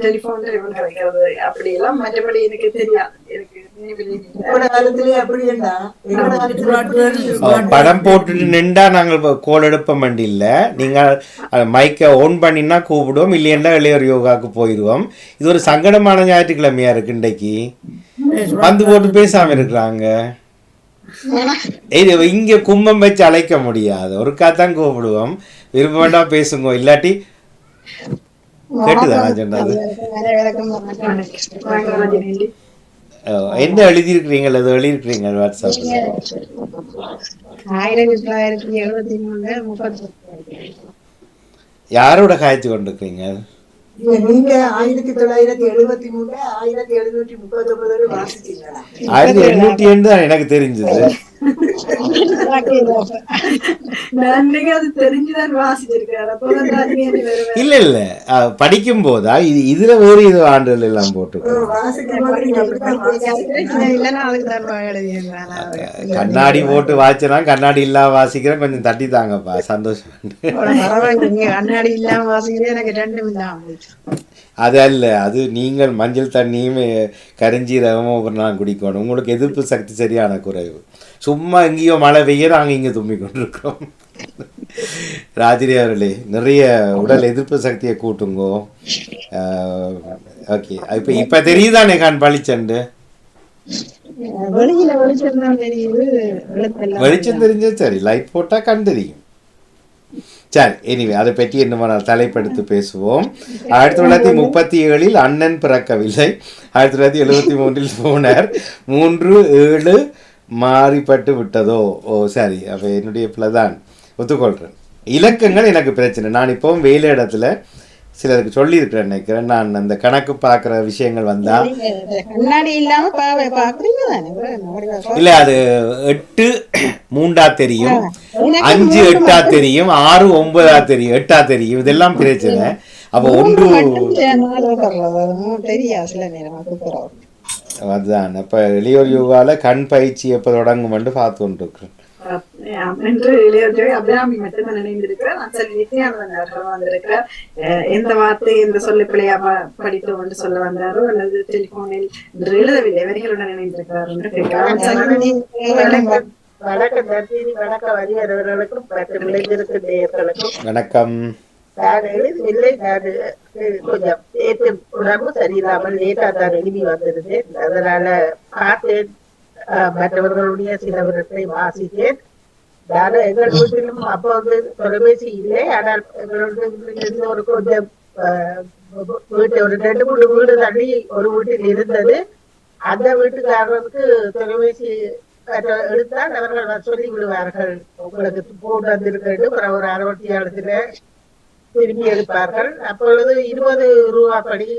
டெலிபோன்ல இவன் கிடைக்கிறது அப்படி எல்லாம். மற்றபடி எனக்கு தெரியாது. எனக்கு படம் போட்டுட்டு நின்றா நாங்கள் கோல் எடுப்ப மாட்டி இல்லை. நீங்கள் மைக்கை ஓன் பண்ணினா கூப்பிடுவோம், இல்லையா இளையோர் யோகாவுக்கு போயிடுவோம். இது ஒரு சங்கடமான ஞாயிற்றுக்கிழமையா இருக்கு. இன்றைக்கு வந்து போட்டு பேசாம இருக்கிறாங்க. இங்க கும்பம் வச்சு அழைக்க முடியாது, ஒருக்காத்தான் கூப்பிடுவோம். விரும்ப வேண்டாம் பேசுங்க, இல்லாட்டி கேட்டுதான் சொன்னது. என்ன எழுதியிருக்கிறீங்க? அது எழுதியிருக்கிறீங்க வாட்ஸ்அப்ல 1973 யாரோட காய்ச்சி கொண்டிருக்கிறீங்க? நீங்க 1973 1739 வாசிச்சீங்களா? 1808 தான் எனக்கு தெரிஞ்சது. இல்ல இல்ல படிக்கும் போதா இதுல வேறு இது ஆண்டுகள் எல்லாம் போட்டு கண்ணாடி போட்டு வாசிச்சனா கண்ணாடி இல்லாம வாசிக்கிறேன். கொஞ்சம் தட்டி தாங்கப்பா, சந்தோஷம். கண்ணாடி இல்லாம வாசிக்கிறேன் எனக்கு ரெண்டும் இல்லாம. அது அல்ல, அது நீங்கள் மஞ்சள் தண்ணியும் கரிஞ்சீரகமும் ஒரு நாள் குடிக்கணும். உங்களுக்கு எதிர்ப்பு சக்தி சரியான குறைவு. சும்மா எங்கேயோ மழை பெய்ய நாங்கள் இங்கே தும்மி கொண்டிருக்கிறோம். ராஜினி அவர்களே, நிறைய உடல் எதிர்ப்பு சக்தியை கூட்டுங்கோ. ஓகே, இப்போ தெரியுதானே கண் பளிச்சண்டு? வெளிச்சம் தெரிஞ்சா சரி, லைட் போட்டால் கண் தெரியும். சரி, எனிவே அதை பற்றி என்ன தலைப்படுத்தி பேசுவோம். 1937 அண்ணன் பிறக்கவில்லை, 1973 போனார், 3-7 மாறிப்பட்டு விட்டதோ. ஓ சரி, அப்போ என்னுடைய பிள்ளை தான், ஒத்துக்கொள்கிறேன். இலக்கங்கள் எனக்கு பிரச்சனை. நான் இப்போவும் வேலை இடத்துல சிலருக்கு சொல்லியிருக்கிறேன் நினைக்கிறேன். நான் அந்த கணக்கு பார்க்குற விஷயங்கள் வந்தா முன்னாடி இல்லாம பாக்குறீங்க இல்லை, அது 8 3 தெரியும், 5 8 தெரியும், 6 9 தெரியும், 8 தெரியும், இதெல்லாம் பிரச்சனை. அப்போ ஒன்று தெரியா சில நேரம் அதுதான். இப்போ இளையோர் யோகால கண் பயிற்சி எப்போ தொடங்கும் பார்த்து கொண்டிருக்கிறேன். என்று இளையோர் அபிராமி மட்டும் நினைந்திருக்கிறார். நான் நித்யானந்தன் அவர்கள் வந்திருக்கிறார். எந்த வார்த்தை எந்த சொல்ல பிள்ளையா படித்தோம் என்று சொல்ல வந்தாரோ அல்லது டெலிபோனில் எழுதவில்லை வரிகளுடன் இணைந்திருக்கிறார் என்று கேட்கிறார். வணக்கம். கொஞ்சம் உடம்பு சரியில்லாமல் லேட்டா தான் எழுதி வந்திருந்தேன். அதனால பார்த்தேன், மற்றவர்களுடைய சிலவற்றை வாசித்தேன். நானும் எங்கள் வீட்டிலும் அப்போ வந்து தொலைபேசி இல்லை. ஆனால் எங்களுடைய ஒரு கொஞ்சம் வீட்டு ஒரு 2-3 வீடு தள்ளி ஒரு வீட்டில் இருந்தது. அந்த வீட்டுக்காரருக்கு தொலைபேசி எடுத்தால் அவர்கள் சொல்லி விடுவார்கள், உங்களுக்கு போட்டு வந்திருக்கிறது ஒரு 67 திரும்பி எடுப்பார்கள். அப்பொழுது 20 ரூபா படி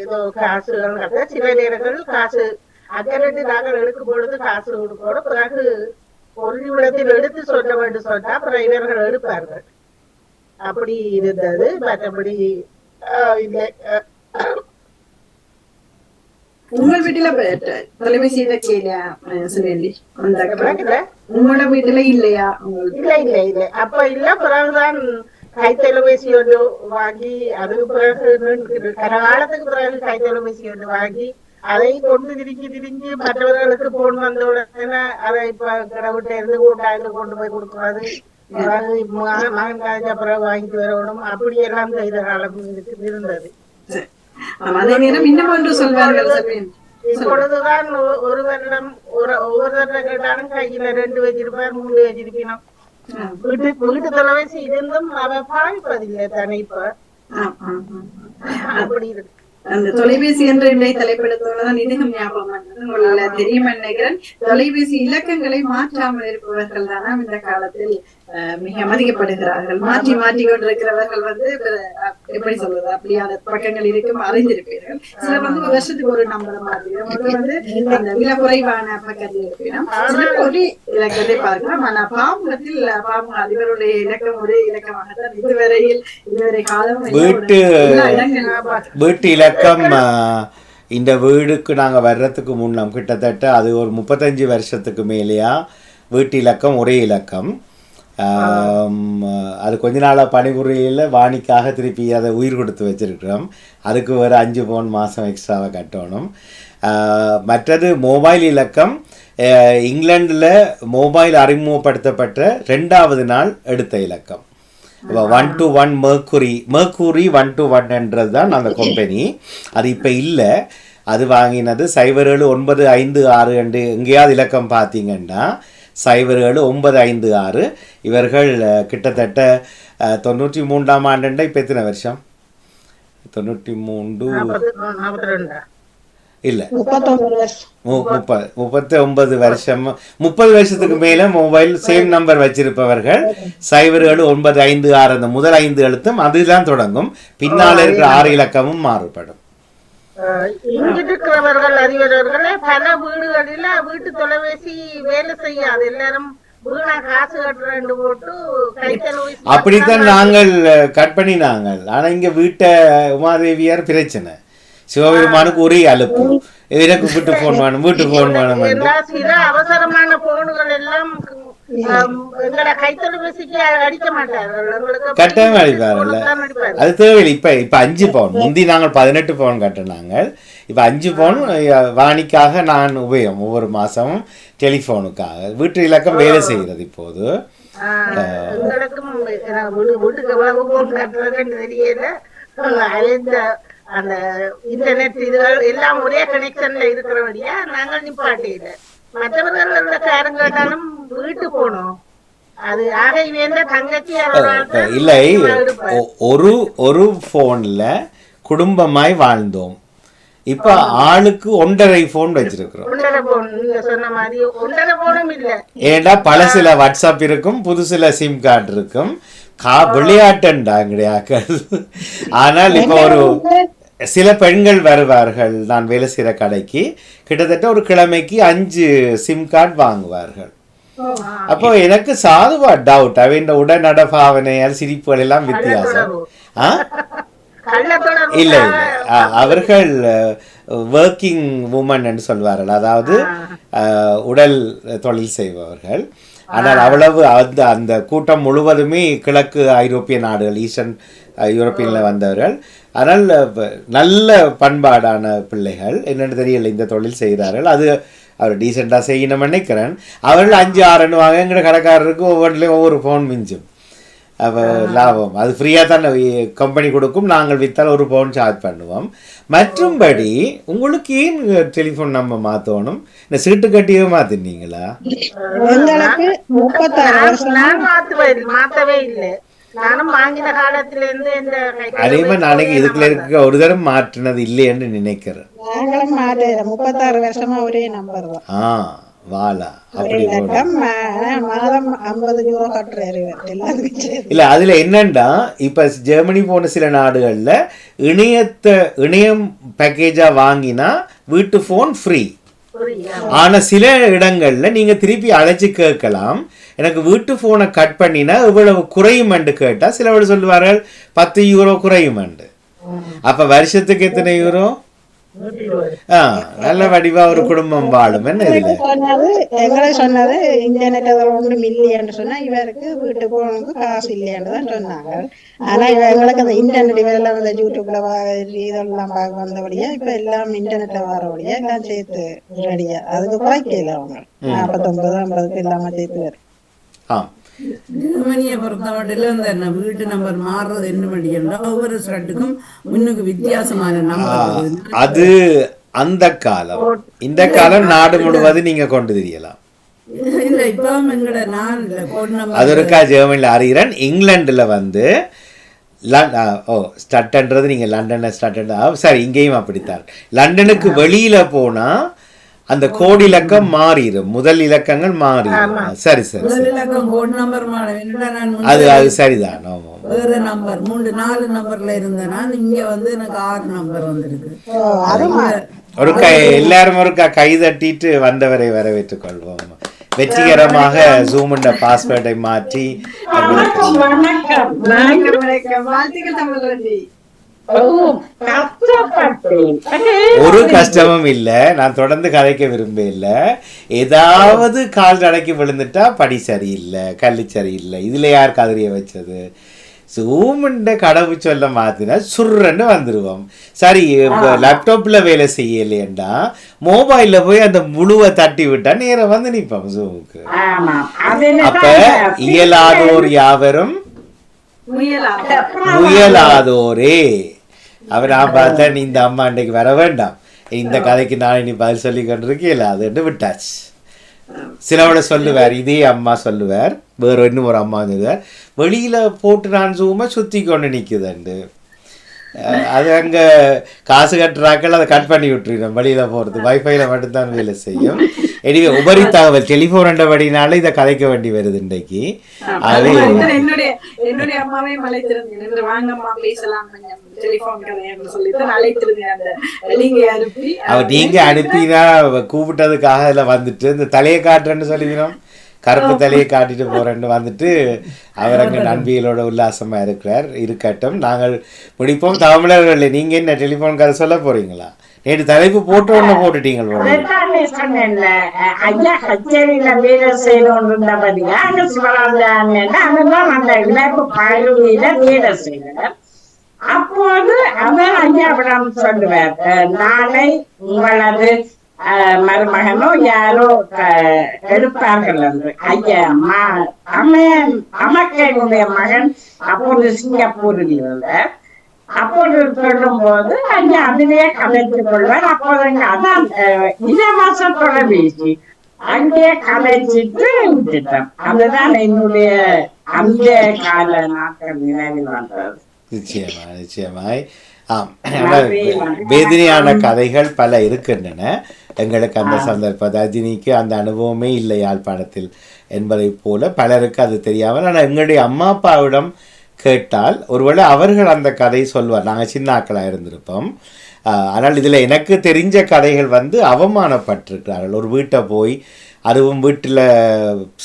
ஏதோ காசுகள் கட்ட, சில நேரங்கள் காசு அங்கிருந்து நாங்கள் எடுக்கும் பொழுது காசு கொடுக்கணும். பிறகு ஒரு நிமிடத்தில் எடுத்து சொல்ல வேண்டும் சொன்னா அப்புறம் இவர்கள் எடுப்பார்கள். அப்படி இருந்தது. மற்றபடி இல்லை. உங்கள் வீட்டுல தொலைபேசி இல்லையா சுனேலி? உங்களோட வீட்டுல இல்லையா? இல்ல இல்ல இல்ல, அப்ப இல்ல. பிறகுதான் கைத்தொலைபேசி ஒன்று வாங்கி, அதுக்கு பிறகு காலத்துக்கு பிறகு கைத்தொலைபேசி ஒன்று வாங்கி அதை கொண்டு திரிஞ்சு மற்றவர்களுக்கு போன் வந்த உடனே அதை இப்ப கடவுட்ட இருந்து கொண்டு போய் கொடுக்காது. மகன் காய்ச்ச பிறகு வாங்கிட்டு வரணும். அப்படி எல்லாம் செய்த காலம் இருந்தது. இப்பொழுதுதான் ஒரு வருடம் ஒவ்வொரு வருடம் கேட்டாலும் கையில 2 வச்சிருப்பார், 3 வச்சிருக்கணும். வீட்டு தொலைபேசி இருந்தும் அவ பாதிப்பதில்லை தானே இப்ப. அப்படி இருக்கு. அந்த தொலைபேசி என்ற இன்றைய தலைப்படுத்துவதுதான் இதுவும் ஞாபகம் தெரியும் நினைக்கிறேன். தொலைபேசி இலக்கங்களை மாற்றாமல் இருப்பவர்கள் தானே இந்த காலத்தில் மிக மதிக்கப்படுகிறார்கள். மாற்றி கொண்டிருக்கிறவர்கள் வந்து எப்படி சொல்றது, அப்படியான பக்கங்கள் இருக்கும், அறிந்திருப்பீர்கள். சிலர் வந்து ஒரு வருஷத்துக்கு ஒரு நம்பர் மாதிரி வந்து அந்த விலை குறைவான பக்கத்தில் இருப்பினும் ஒரு இலக்கத்தை பார்க்கலாம். ஆனா பாமுகத்தில் பாமுக அதிபருடைய இலக்கம் ஒரே இலக்கமாகத்தான் இதுவரை காலம் வீட்டு இலக்கம். இந்த வீடுக்கு நாங்கள் வர்றதுக்கு முன்னம் கிட்டத்தட்ட அது ஒரு 35 வருஷத்துக்கு மேலேயா வீட்டு இலக்கம் ஒரே இலக்கம். அது கொஞ்ச நாளாக பணிபுரியில் வாணிக்காக திருப்பி அதை உயிர் கொடுத்து வச்சுருக்கிறோம். அதுக்கு ஒரு 5 பவுன் மாதம் எக்ஸ்ட்ராவை கட்டணும். மற்றது மொபைல் இலக்கம். இங்கிலாண்டில் மொபைல் அறிமுகப்படுத்தப்பட்ட 2வது நாள் எடுத்த இலக்கம். 1-to-1 மெர்க்குரி 1-to-1 என்றது தான் அந்த கம்பெனி. அது இப்போ இல்லை. அது வாங்கினது 07956 என்று எங்கேயாவது இலக்கம் பார்த்தீங்கன்னா 07956. இவர்கள் கிட்டத்தட்ட 93ஆம் ஆண்டுண்டா. இப்போ எத்தனை வருஷம்? 93 இல்லை 39 வருஷம். 30 வருஷத்துக்கு மேலே மொபைல் சேம் நம்பர் வச்சிருப்பவர்கள் 07956 அந்த முதல் 5 எழுத்தும் அதுதான் தொடங்கும். பின்னால் இருக்கிற 6 இலக்கமும் மாறுபடும். இங்கிருக்கிறவர்கள் அறிவர்களே பல வீடுகளில் வீட்டு தொலைபேசி வேலை செய்யாது. எல்லாரும் காசு கட்டுறேன் போட்டு கைத்தொலைபேசி அப்படித்தான் நாங்கள் கட் பண்ணினாங்கள். ஆனால் இங்கே வீட்டை உமாதேவியார் பிரச்சனை. சிவபெருமானுக்கு ஒரே அலுப்பு, எனக்கு வீட்டு போன் வேணும், வீட்டு போன் வேணும். சில அவசரமான போன்கள் எல்லாம் கட்டாயம் அடிப்பார்ல, அது தேவையில்லை. இப்ப 5 பவுன், முந்தி நாங்கள் 18 பவுன் கட்டினாங்க. இப்ப 5 பவுன் வாணிக்காக நான் உபயோகம் ஒவ்வொரு மாசமும் டெலிபோனுக்காக. வீட்டு இலக்கம் வேலை செய்கிறது இப்போது. அந்த இன்டர்நெட் இதுகள் எல்லாம் ஒரே கனெக்ஷன்ல இருக்கிறபடியா நாங்கள் நிப்பாட்டியில மற்றவர்கள் காரம் கேட்டாலும் வீட்டு போனோம். அது ஆக இவன் தங்கச்சி இல்லை, ஒரு போன்ல குடும்பமாய் வாழ்ந்தோம். இப்ப ஆளுக்கு 1.5 போன் வச்சிருக்கிறோம். ஏண்டா பழசுல வாட்ஸ்அப் இருக்கும், புதுசுல சிம் கார்டு இருக்கும். விளையாட்டுண்டாங்கடையாக்கள். ஆனால் இப்ப ஒரு சில பெண்கள் வருவார்கள், நான் வேலை செய்கிற கடைக்கு கிட்டத்தட்ட ஒரு கிழமைக்கு 5 சிம் கார்டு வாங்குவார்கள். அப்போ எனக்கு சாதுவா டவுட், அவன் உடனட பாவனையால் சிரிப்புகள் எல்லாம் வித்தியாசம். இல்ல இல்ல, அவர்கள் ஒர்க்கிங் உமன் என்று சொல்வார்கள், அதாவது உடல் தொழில் செய்பவர்கள். ஆனால் அவ்வளவு அந்த கூட்டம் முழுவதுமே கிழக்கு ஐரோப்பிய நாடுகள், ஈஸ்டர்ன் யூரோப்பியன்ல வந்தவர்கள். ஆனால் நல்ல பண்பாடான பிள்ளைகள், என்னென்னு தெரியல, இந்த தொழில் செய்கிறார்கள். அது அவர் டீசெண்டாக செய்யணும்னு நினைக்கிறேன். அவர்கள் 5-6 வாங்க, எங்கிற கடைக்காரருக்கு ஒவ்வொன்றிலையும் ஒவ்வொரு ஃபோன் மிஞ்சும். அப்போ லாபம் அது ஃப்ரீயாக தான் கம்பெனி கொடுக்கும், நாங்கள் விற்றால் ஒரு பவுன் சார்ஜ் பண்ணுவோம். மற்றும்படி உங்களுக்கு ஏன் டெலிஃபோன் நம்பர் மாற்றணும்? இந்த சீட்டு கட்டியே மாற்றினீங்களா? மாற்றவே இல்லை. நானும் வாங்கின காலத்துல இருந்து அதே மாதிரி நாளைக்கு இதுக்குள்ள இருக்க ஒரு தரம் மாற்றினது இல்லைன்னு நினைக்கிறேன். 36 வருஷமா ஒரே நம்பர் தான். வாலா அப்படி மாதம் 50 யூரோ கட்டுறாரு. இல்ல, அதுல என்னண்டா இப்ப ஜெர்மனி போன சில நாடுகள்ல இணையம் பேக்கேஜா வாங்கினா வீட்டு போன் ஃப்ரீ. ஆனா சில இடங்கள்ல நீங்க திருப்பி அழைச்சு கேட்கலாம், எனக்கு வீட்டு போனை கட் பண்ணினா இவ்வளவு குறையுமென்று கேட்டா சிலவர்கள் சொல்லுவார்கள் 10 யூரோ குறையுமென்று. அப்ப வருஷத்துக்கு எத்தனை யூரோ? நல்ல வடிவா ஒரு குடும்பம் வாழும். என்ன எங்களை சொன்னது இன்டர்நெட் இல்லையான்னு சொன்னா இவருக்கு வீட்டு போனதுக்கு காசு இல்லையான்னு தான் சொன்னாங்க. ஆனா எங்களுக்கு அந்த இன்டர்நெட் இவரெல்லாம் வந்து யூடியூப்ல இதெல்லாம் பார்க்க வந்தபடியா இப்ப எல்லாம் இன்டர்நெட்ல வரபடியா எல்லாம் சேர்த்து ரெடியா அதுக்கு குறைக்கல. அவங்க 49-50 எல்லாமே சேர்த்து வரும். ஜெர்மனியை பொறுத்தமட்டில் இந்த வீட்டு நம்பர் மாறுறது என்ன பண்ணிக்கிறா, ஒவ்வொரு ஸ்டேட்டுக்கும் முன்னுக்கு வித்தியாசமான நம்பர். அது அந்த காலம். இந்த காலம் நாடு முழுவதும் நீங்க கொண்டு தெரியலாம். இல்ல இப்பவும் எங்கட நான் இல்ல கோட் நம்பர் அது இருக்கா. ஜெர்மனியில் அறிகிறேன். இங்கிலாந்துல வந்து ஸ்டட்ன்றது நீங்க லண்டன்ல ஸ்டட், சரி இங்கேயும் அப்படித்தான். லண்டனுக்கு வெளியில போனா அந்த கோடி இலக்கம் மாறிடும், முதல் இலக்கங்கள் மாறிடும். சரி சரி, அது அது சரிதான். வேற நம்பர் 3-4 நம்பர்ல இருந்தேன்னா இங்க வந்து எனக்கு 6 நம்பர் வந்திருக்கு. ஒரு எல்லாரும் ஒரு கை தட்டிட்டு வந்தவரை வரவேற்றுக் கொள்வோம். வெற்றிகரமாக ஜூம் பாஸ்வேர்டை மாற்றி ஒரு கஷ்டமும் இல்லை. நான் தொடர்ந்து கதைக்க விரும்ப இல்லை. ஏதாவது கால் நடக்கி விழுந்துட்டா படி சரியில்லை, கல்லு சரியில்லை, இதுல யார் கதிரிய வச்சது, ஜூமுண்ட கடவு சொல்ல மாத்தினா சுருன்னு வந்துருவோம். சரி, லேப்டாப்ல வேலை செய்யலையேண்டா மொபைல்ல போய் அந்த முழுவை தட்டி விட்டா நேரம் வந்து நிற்போம் ஜூமுக்கு. அப்ப இயலாதோர் யாவரும் முயலாதோரே. அவர் நான் பார்த்தா நீ இந்த அம்மா அன்றைக்கு வர வேண்டாம், இந்த கதைக்கு நான் இனி பதில் சொல்லி கொண்டிருக்கேன், அதுன்னு விட்டாச்சு. சிலவோட சொல்லுவார், இதே அம்மா சொல்லுவார், வேற இன்னும் ஒரு அம்மா சொல்லுவார், வெளியில போட்டு நான் சும்மா சுத்தி கொண்டு நிற்குதுண்டு. அது அங்கே காசு கட்டுறாக்கள் அதை கட் பண்ணி விட்டுருக்கோம். வெளியில போகிறது வைஃபைல மட்டும்தான் வேலை செய்யும். எனவே உபரி தகவல் டெலிஃபோன்ன்றபடினால இதை கதைக்க வேண்டி வருது இன்றைக்கு. அது என்னுடைய அம்மாவே மலைத்திருந்தேன், வாங்கம்மா பேசலாம் டெலிஃபோன் கதைன்னு சொல்லிட்டு அழைத்திருந்தேன். அவ நீங்க அனுப்பினா கூப்பிட்டதுக்காக அதில் வந்துட்டு இந்த தலையை காட்டுறேன்னு சொல்லிக்கிறோம், கருப்பு தலையை காட்டிட்டு போறேன்னு வந்துட்டு அவர் அங்கே நண்பிகளோட உல்லாசமா இருக்கிறார். இருக்கட்டும், நாங்கள் முடிப்போம். தமிழர்கள், நீங்க என்ன டெலிஃபோன் கதை சொல்ல போறீங்களா? நேற்று தலைப்பு போட்டு ஒண்ணு போட்டுட்டீங்க. ஐயா கச்சேரியில வேலை செய்யணும்ன்றபடியா அந்த இழப்பு பகுதியில வேலை செய்யணும். அப்போது அவர் ஐயாவிடம் சொல்லுவார், நாளை உங்களது மருமகனோ யாரோ எடுப்பார்கள் என்று. ஐயா அமக்கையுடைய மகன் அப்போது சிங்கப்பூரில் இருந்தார். அப்போது சொல்லும் போது ஐயா அதிலேயே கலைத்துக் கொள்வார். அப்போது அதான் இலவச தொலைபேசி அங்கே கலைச்சிட்டு விட்டுட்டேன். அதுதான் என்னுடைய அந்த கால நாட்கள் நினைவில் வந்தது. நிச்சயமாய் வேதனையான கதைகள் பல இருக்கின்றன. எங்களுக்கு அந்த சந்தர்ப்பம் ரஜினிக்கு அந்த அனுபவமே இல்லை யாழ்ப்பாணத்தில் என்பதை போல பலருக்கு அது தெரியாமல். ஆனால் எங்களுடைய அம்மா அப்பாவிடம் கேட்டால் ஒருவேளை அவர்கள் அந்த கதை சொல்வார். நாங்கள் சின்ன ஆக்களாக இருந்திருப்போம். ஆனால் இதில் எனக்கு தெரிஞ்ச கதைகள் அவமானப்பட்டிருக்கிறார்கள். ஒரு வீட்டை போய் அதுவும் வீட்டில்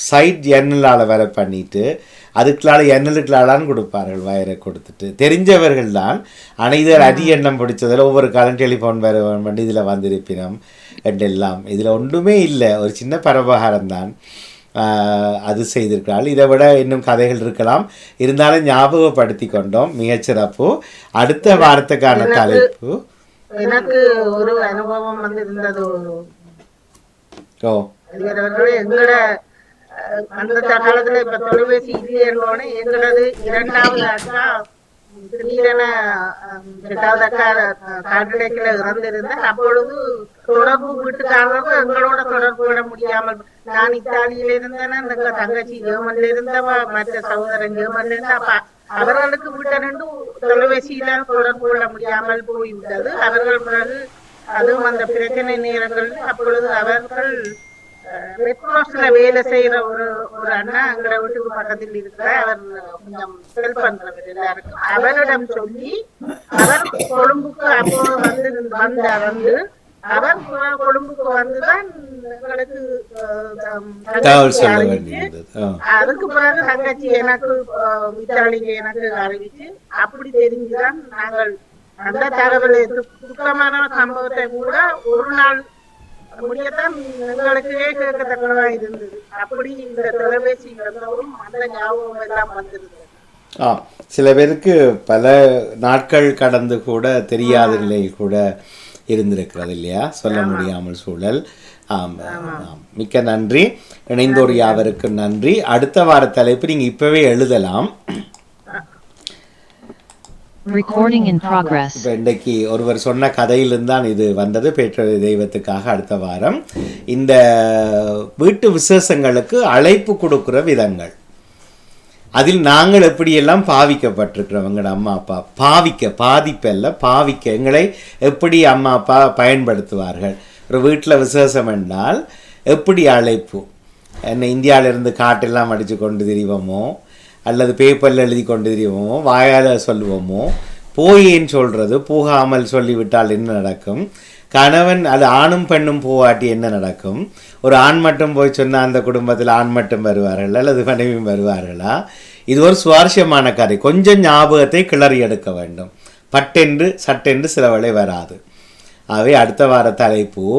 சைட் எண்ணலால் வர பண்ணிட்டு அதுக்குள்ளால எண்ணலுக்குள்ளாலான்னு கொடுப்பார்கள் வயரை கொடுத்துட்டு. தெரிஞ்சவர்கள் தான். ஆனால் இதில் அடி எண்ணம் பிடிச்சதில் ஒவ்வொரு காலம் டெலிஃபோன் வேறு பண்ணி இதில் வந்திருப்பினோம் என்றெல்லாம். இதில் ஒன்றுமே இல்லை, ஒரு சின்ன பரபகாரம் தான் அது செய்திருக்கிறாள். இதை விட இன்னும் கதைகள் இருக்கலாம். இருந்தாலும் ஞாபகப்படுத்தி கொண்டோம். மிகச்சிறப்பு. அடுத்த வாரத்துக்கான தலைப்பு எனக்கு ஒரு அனுபவம் இருந்தது. எங்களோட அந்த காலத்துல இப்ப தொலைபேசி இல்லையோன்னு எங்களது இரண்டாவது அக்கா திடீரென இரண்டாவது அக்கா காட்டுடைக்கில இறந்திருந்தார். அப்பொழுது தொடர்பு வீட்டுக்காரர்கள் எங்களோட தொடர்பு விட முடியாமல், நான் இத்தாலியில இருந்தேன்னா எங்க தங்கச்சி ஜெர்மன்ல இருந்தவா, மற்ற சகோதரன் ஜெர்மன்ல இருந்தா, அப்ப அவர்களுக்கு வீட்டை நின்று தொலைபேசியில தொடர்பு கொள்ள முடியாமல் போய்விட்டது. அவர்கள் பிறகு அதுவும் அந்த பிரச்சனை நேரங்கள் அப்பொழுது அவர்கள் ரெட் கிராஸ்ல வேலை செய்யற ஒரு அண்ணா எங்களை வீட்டுக்கு பக்கத்தில் இருக்கிற அவர் கொஞ்சம் ஹெல்ப் பண்றவர் எல்லாருக்கும். அவரிடம் சொல்லி அவர் கொழும்புக்கு அப்போ வந்து அவர் கொழும்புக்கு வந்துதான் எங்களுக்கு அதுக்கு பிறகு தங்கச்சி எனக்கு இத்தாலிக்கு எனக்கு அறிவிச்சு அப்படி தெரிஞ்சுதான் நாங்கள் அந்த தகவல் துக்கமான சம்பவத்தை கூட ஒரு நாள் முடியத்தான் எங்களுக்கு கேட்கத்தக்கவா இருந்தது. அப்படி இந்த தொலைபேசி வந்தவரும் அந்த ஞாபகம் எல்லாம் வந்திருந்தது. சில பேருக்கு பல நாட்கள் கடந்து கூட தெரியாத நிலையில் கூட இருந்திருக்கிறது இல்லையா, சொல்ல முடியாமல் சூழல். மிக்க நன்றி. இணைந்தோர் யாவருக்கு நன்றி. அடுத்த வார தலைப்பு நீங்க இப்பவே எழுதலாம். இப்போ இன்றைக்கு ஒருவர் சொன்ன கதையிலிருந்து தான் இது வந்தது. பெற்றோர் தெய்வத்துக்காக அடுத்த வாரம் இந்த வீட்டு விசேஷங்களுக்கு அழைப்பு கொடுக்குற விதங்கள், அதில் நாங்கள் எப்படியெல்லாம் பாவிக்கப்பட்டிருக்கிறவங்களோட அம்மா அப்பா பாதிப்பல்ல பாவிக்க எங்களை எப்படி அம்மா அப்பா பயன்படுத்துவார்கள். ஒரு வீட்டில் விசேஷம் என்றால் எப்படி அழைப்பு, என்ன இந்தியாவிலிருந்து காட்டெல்லாம் அடித்து கொண்டு திரிவோமோ அல்லது பேப்பரில் எழுதி கொண்டு திரிவோமோ வாயால் சொல்லுவோமோ, போயேன்னு சொல்கிறது, போகாமல் சொல்லிவிட்டால் என்ன நடக்கும், கணவன் அது ஆணும் பெண்ணும் போவாட்டி என்ன நடக்கும், ஒரு ஆண் மட்டும் போய் சொன்னால் அந்த குடும்பத்தில் ஆண் மட்டும் வருவார்கள் அல்லது மனைவியும் வருவார்களா. இது ஒரு சுவாரஸ்யமான கதை. கொஞ்சம் ஞாபகத்தை கிளறி எடுக்க வேண்டும். பட்டென்று சட்டென்று சில வேளை வராது. ஆகவே அடுத்த வார தலைப்பு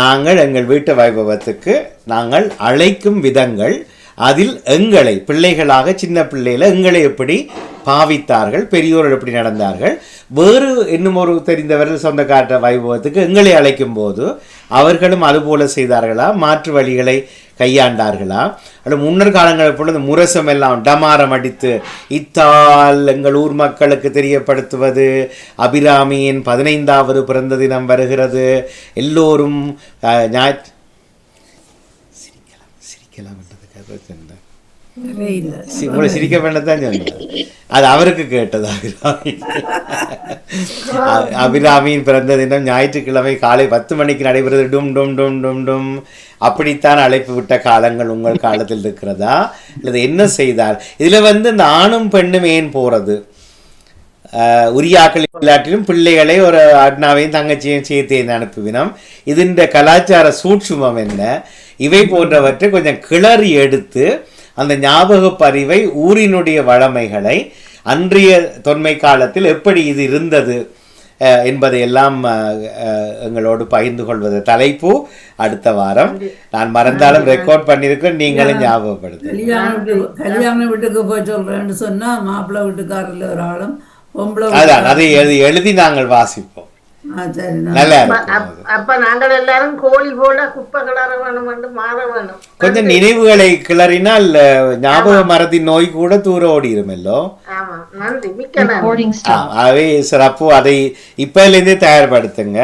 நாங்கள் எங்கள் வீட்டு வைபவத்துக்கு நாங்கள் அழைக்கும் விதங்கள், அதில் எங்களை பிள்ளைகளாக சின்ன பிள்ளையில் எங்களை எப்படி பாவித்தார்கள், பெரியோர்கள் எப்படி நடந்தார்கள், வேறு இன்னும் ஒரு தெரிந்தவர்கள் சொந்தக்கார வைபவத்துக்கு எங்களை அழைக்கும் போது அவர்களும் அதுபோல செய்தார்களா, மாற்று வழிகளை கையாண்டார்களா, அல்லது முன்னர் காலங்கள் பொழுது முரசம் எல்லாம் டமாரம் அடித்து இத்தால் எங்கள் ஊர் மக்களுக்கு தெரியப்படுத்துவது, அபிராமியின் 15வது பிறந்த தினம் வருகிறது, எல்லோரும் சிரிக்கலாம் உங்களை சிரிக்க வேண்டதான் சொன்னேன். அது அவருக்கு கேட்டது. அபிராமியின் பிறந்த தினம் ஞாயிற்றுக்கிழமை காலை 10 மணிக்கு நடைபெறுது. டும் டும் டும் டும் டும். அப்படித்தான் அழைப்பு விட்ட காலங்கள் உங்கள் காலத்தில் இருக்கிறதா, அல்லது என்ன செய்தார்? இதில் இந்த ஆணும் பெண்ணும் ஏன் போகிறது, உரியாக்கள் இல்லாட்டிலும் பிள்ளைகளை ஒரு அண்ணாவையும் தங்கச்சியும் சேர்த்து அனுப்புவினோம். இதன் கலாச்சார சூட்சுமம் என்ன, இவை போன்றவற்றை கொஞ்சம் கிளறி எடுத்து அந்த ஞாபக பதிவை, ஊரினுடைய வழமைகளை, அன்றைய தொன்மை காலத்தில் எப்படி இது இருந்தது என்பதையெல்லாம் எங்களோடு பகிர்ந்து கொள்வது தலைப்பு. அடுத்த வாரம் நான் மறந்தாலும் ரெக்கார்ட் பண்ணியிருக்கேன், நீங்களும் ஞாபகப்படுத்து. கல்யாண வீட்டுக்கு போய் சொல்றேன்னு சொன்னா மாப்பிள்ளை வீட்டுக்காரில் ஒரு ஆளும் அதான் அதை எழுதி நாங்கள் வாசிப்போம். சரி நல்லா அப்ப இருக்கும் அது. அப்ப நாங்கள் எல்லாரும் கோழி போல குப்பை கிளற வேணும் என்று மாற வேணும். கொஞ்சம் நினைவுகளை கிளறினால் ஞாபக மறதி நோய் கூட தூர ஓடிடுமல்லோ. ஆமா, நன்றி, மிக்க நன்றி. அவை சிறப்பு. அதை இப்போலேருந்தே தயார்படுத்துங்க.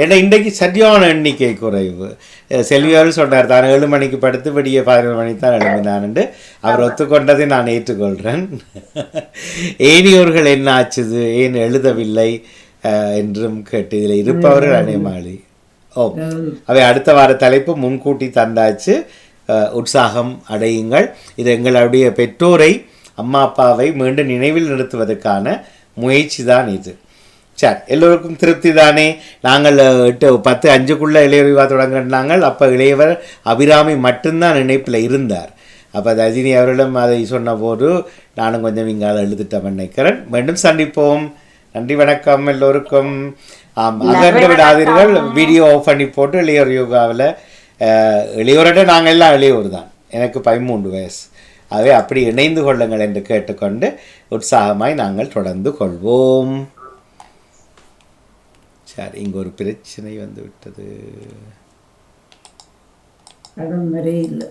ஏன்னா இன்றைக்கு சரியான எண்ணிக்கை குறைவு. செல்வியால் சொன்னார் தான் 7 மணிக்கு படுத்து விடிய 11 மணிக்கு தான் எழுப்பினான்ண்டு. அவர் ஒத்துக்கொண்டதை நான் ஏற்றுக்கொள்கிறேன். ஏனியோர்கள் என்ன ஆச்சுது, ஏன் எழுதவில்லை என்றும் கேட்டு இதில் இருப்பவர்கள் அனைமாளி. அவை அடுத்த வார தலைப்பு முன்கூட்டி தந்தாச்சு. உற்சாகம் அடையுங்கள். இது எங்களுடைய பெற்றோரை, அம்மா அப்பாவை மீண்டும் நினைவில் நிறுத்துவதற்கான முயற்சி தான் இது. சரி, எல்லோருக்கும் திருப்தி தானே? நாங்கள் 8:10 இளையவர் விவா தொடங்கினாங்கள். அப்போ இளையவர் அபிராமி மட்டும்தான் நினைப்பில் இருந்தார். அப்போ ரஜினி அவர்களும் அதை சொன்னபோது நானும் கொஞ்சம் இங்கால எழுதிட்டேன் நினைக்கிறேன். மீண்டும் சந்திப்போம். நன்றி, வணக்கம் எல்லோருக்கும். அகன்று விடாதீர்கள். வீடியோ ஆஃப் பண்ணி போட்டு இளையோர் யோகாவில் இளையோரோட நாங்கள் எல்லாம் இளையோர் தான். எனக்கு 13 வயசு. ஆகவே அப்படி இணைந்து கொள்ளுங்கள் என்று கேட்டுக்கொண்டு உற்சாகமாய் நாங்கள் தொடர்ந்து கொள்வோம். சரி, இங்கே ஒரு பிரச்சனை வந்து விட்டது. கடன் வரை இல்லை.